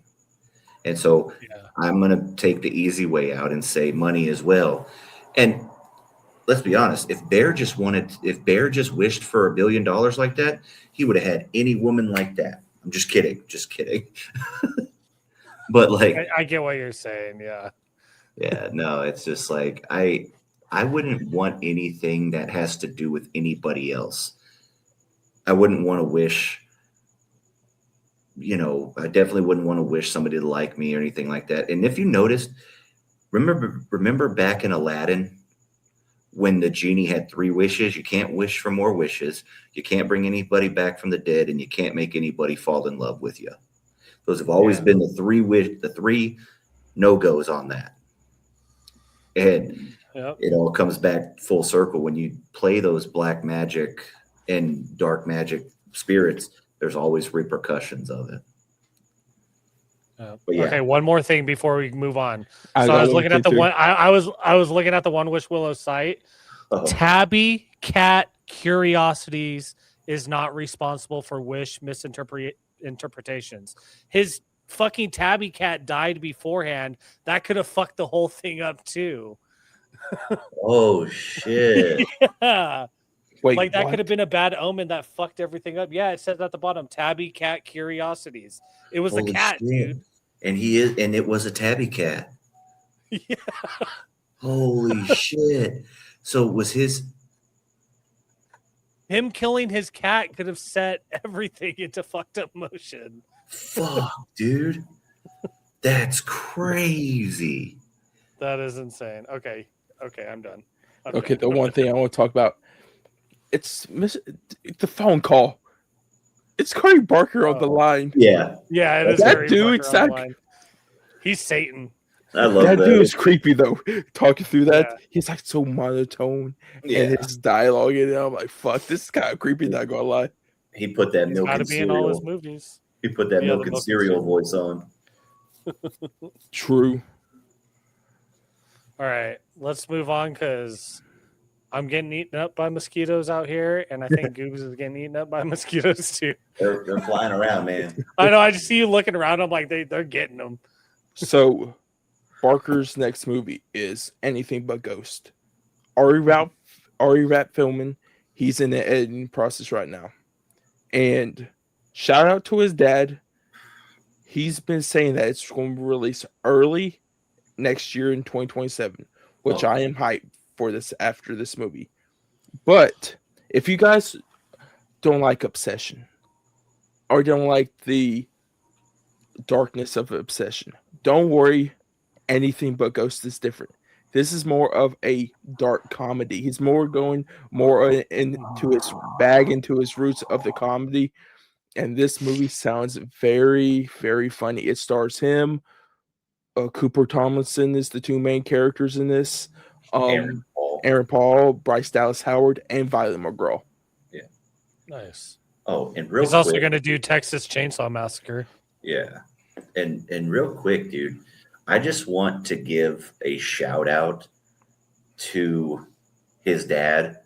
And so I'm going to take the easy way out and say money as well. And let's be honest, if Bear just wished for $1 billion like that, he would have had any woman like that. I'm just kidding. But like, I get what you're saying. Yeah. Yeah, no, it's just like, I wouldn't want anything that has to do with anybody else. I wouldn't want to wish, I definitely wouldn't want to wish somebody to like me or anything like that. And if you noticed, remember back in Aladdin when the genie had 3 wishes? You can't wish for more wishes. You can't bring anybody back from the dead, and you can't make anybody fall in love with you. Those have always been the 3 no-goes on that. And it all comes back full circle when you play those black magic and dark magic spirits. There's always repercussions of it. Okay, one more thing before we move on. So I was looking at the one. I was looking at the One Wish Willow site. Tabby Cat Curiosities is not responsible for Wish misinterpretations. His fucking Tabby Cat died beforehand. That could have fucked the whole thing up too. Oh shit! Yeah. Wait, like that could have been a bad omen that fucked everything up. Yeah, it says at the bottom, Tabby Cat Curiosities. It was a cat, dude. And it was a tabby cat. Yeah. Holy shit. So was him killing his cat could have set everything into fucked up motion. Fuck, dude. That's crazy. That is insane. Okay, I'm done. Okay, the one thing I want to talk about, it's the phone call. It's Corey Barker on the line. Yeah. Yeah, it is. That dude's he's Satan. I love that. That dude is creepy though. Talking through that, he's like so monotone and his dialogue, and I'm like, fuck, this is kind of creepy, not gonna lie. He put that milk and cereal. In all his movies. He put that milk and cereal voice on. True. All right, let's move on because I'm getting eaten up by mosquitoes out here, and I think Goobs is getting eaten up by mosquitoes too. They're flying around, man. I know. I just see you looking around. I'm like, they're getting them. So, Barker's next movie is Anything But Ghost. Ari Rat filming. He's in the editing process right now. And shout out to his dad. He's been saying that it's going to be released early next year in 2027, which I am hyped for this after this movie. But if you guys don't like Obsession or don't like the darkness of Obsession, don't worry. Anything But Ghost is different. This is more of a dark comedy. He's going more into his bag, into his roots of the comedy. And this movie sounds very, very funny. It stars him. Cooper Tomlinson is the 2 main characters in this. Aaron Paul, Bryce Dallas Howard, and Violet McGraw. Yeah. Nice. Oh, and he's also going to do Texas Chainsaw Massacre. Yeah. And real quick, dude, I just want to give a shout out to his dad.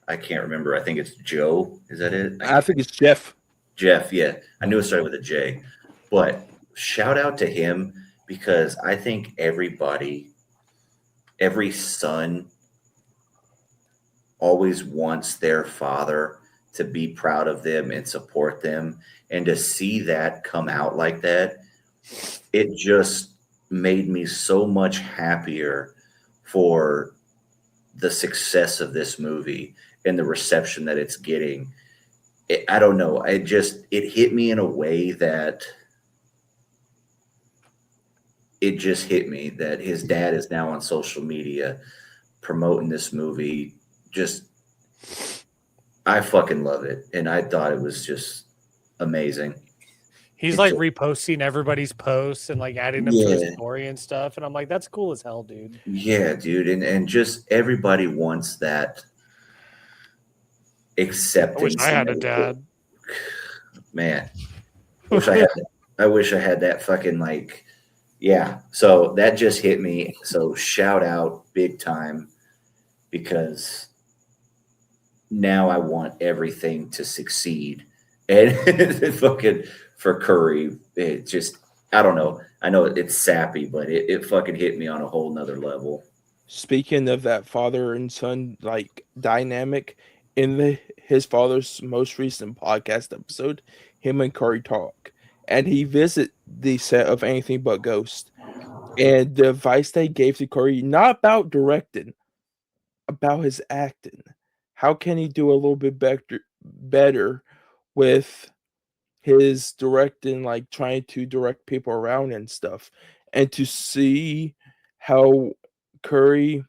I can't remember. I think it's Joe. Is that it? I think it's Jeff. Jeff, yeah. I knew it started with a J. But shout out to him because I think every son always wants their father to be proud of them and support them. And to see that come out like that, it just made me so much happier for the success of this movie and the reception that it's getting. I don't know. It hit me in a way that it just hit me that his dad is now on social media promoting this movie. I fucking love it. And I thought it was just amazing. He's like reposting everybody's posts and like adding them to his story and stuff. And I'm like, that's cool as hell, dude. Yeah, dude. And just everybody wants that acceptance. I wish I had a dad. Man. I wish I had that fucking so that just hit me. So shout out big time because now I want everything to succeed. And fucking for Curry, it just, I don't know. I know it's sappy, but it fucking hit me on a whole nother level. Speaking of that father and son dynamic, in his father's most recent podcast episode, him and Curry talk, and he visit the set of Anything But Ghost, and the advice they gave to Curry, not about directing, about his acting. How can he do a little bit better with his directing, trying to direct people around and stuff, and to see how Curry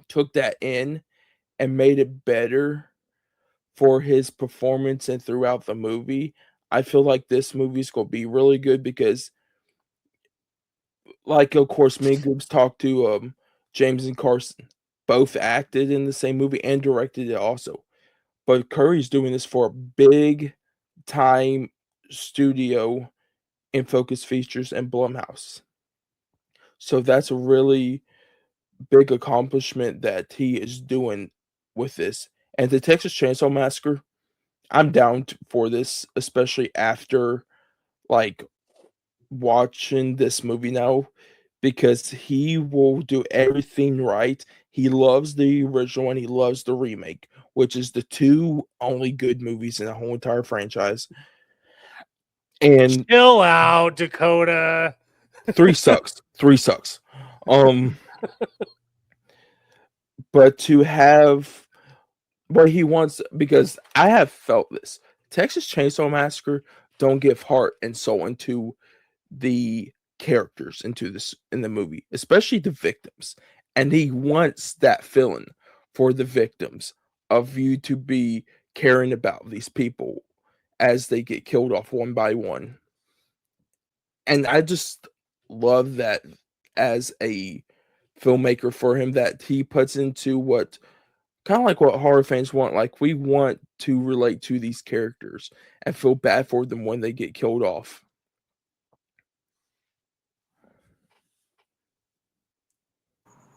took that in and made it better for his performance and throughout the movie, I feel like this movie's gonna be really good because, like, of course, me and Gibbs talked to James and Carson, both acted in the same movie and directed it also. But Curry's doing this for a big time studio in Focus Features and Blumhouse. So that's a really big accomplishment that he is doing with this. And the Texas Chainsaw Massacre, I'm down for this, especially after like watching this movie now, because he will do everything right. He loves the original and he loves the remake, which is the two only good movies in the whole entire franchise. And Chill out, Dakota. 3 sucks. 3 sucks. But to have what he wants, because I have felt this. Texas Chainsaw Massacre don't give heart and soul into the characters into this in the movie, especially the victims. And he wants that feeling for the victims of you to be caring about these people as they get killed off one by one. And I just love that as a filmmaker for him, that he puts into what kind of like what horror fans want. Like, we want to relate to these characters and feel bad for them when they get killed off.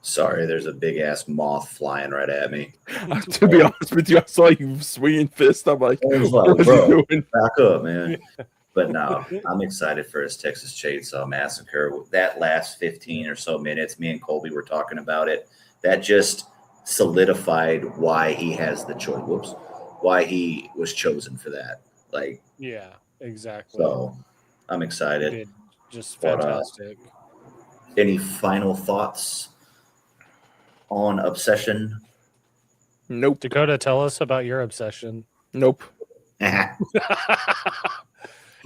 Sorry, there's a big ass moth flying right at me. To be honest with you, I saw you swinging fist. I'm like, I was like, what is bro, he doing? back up, man. But no, I'm excited for his Texas Chainsaw Massacre. That last 15 or so minutes, me and Colby were talking about it. That just solidified why he has the choice. Whoops, why he was chosen for that. Like, Yeah, exactly. so I'm excited. Did just But, fantastic. Any final thoughts on Obsession? Nope. Dakota, tell us about your obsession. Nope.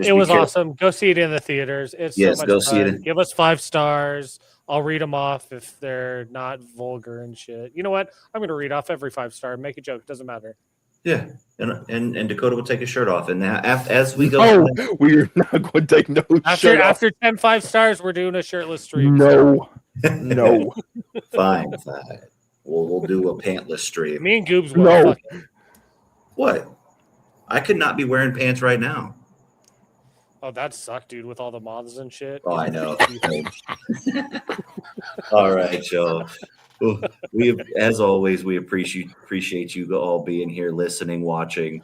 It was awesome. Go see it in the theaters. It's Yes, so much go fun. see it. Give us 5 stars. I'll read them off if they're not vulgar and shit. You know what? I'm going to read off every 5-star. Make a joke. Doesn't matter. Yeah, and Dakota will take his shirt off, and now as we go, Oh, we're not going to take no shirt off. After 10 5-stars, we're doing a shirtless stream. No, no, fine. We'll do a pantless stream. Me and Goobs no. will. What? I could not be wearing pants right now. Oh, that sucked, dude, with all the moths and shit. Oh, I know. All right, Joe. Well, as always, we appreciate you all being here, listening, watching.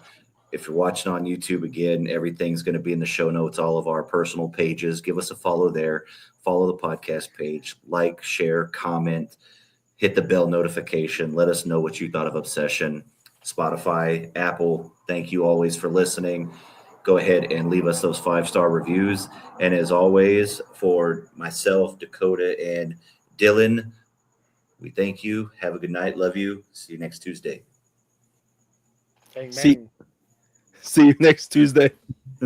If you're watching on YouTube, again, everything's going to be in the show notes, all of our personal pages. Give us a follow there. Follow the podcast page. Like, share, comment, hit the bell notification. Let us know what you thought of Obsession. Spotify, Apple, thank you always for listening. Go ahead and leave us those 5-star reviews. And as always, for myself, Dakota, and Dylan, we thank you. Have a good night. Love you. See you next Tuesday. Bang, bang. See you next Tuesday.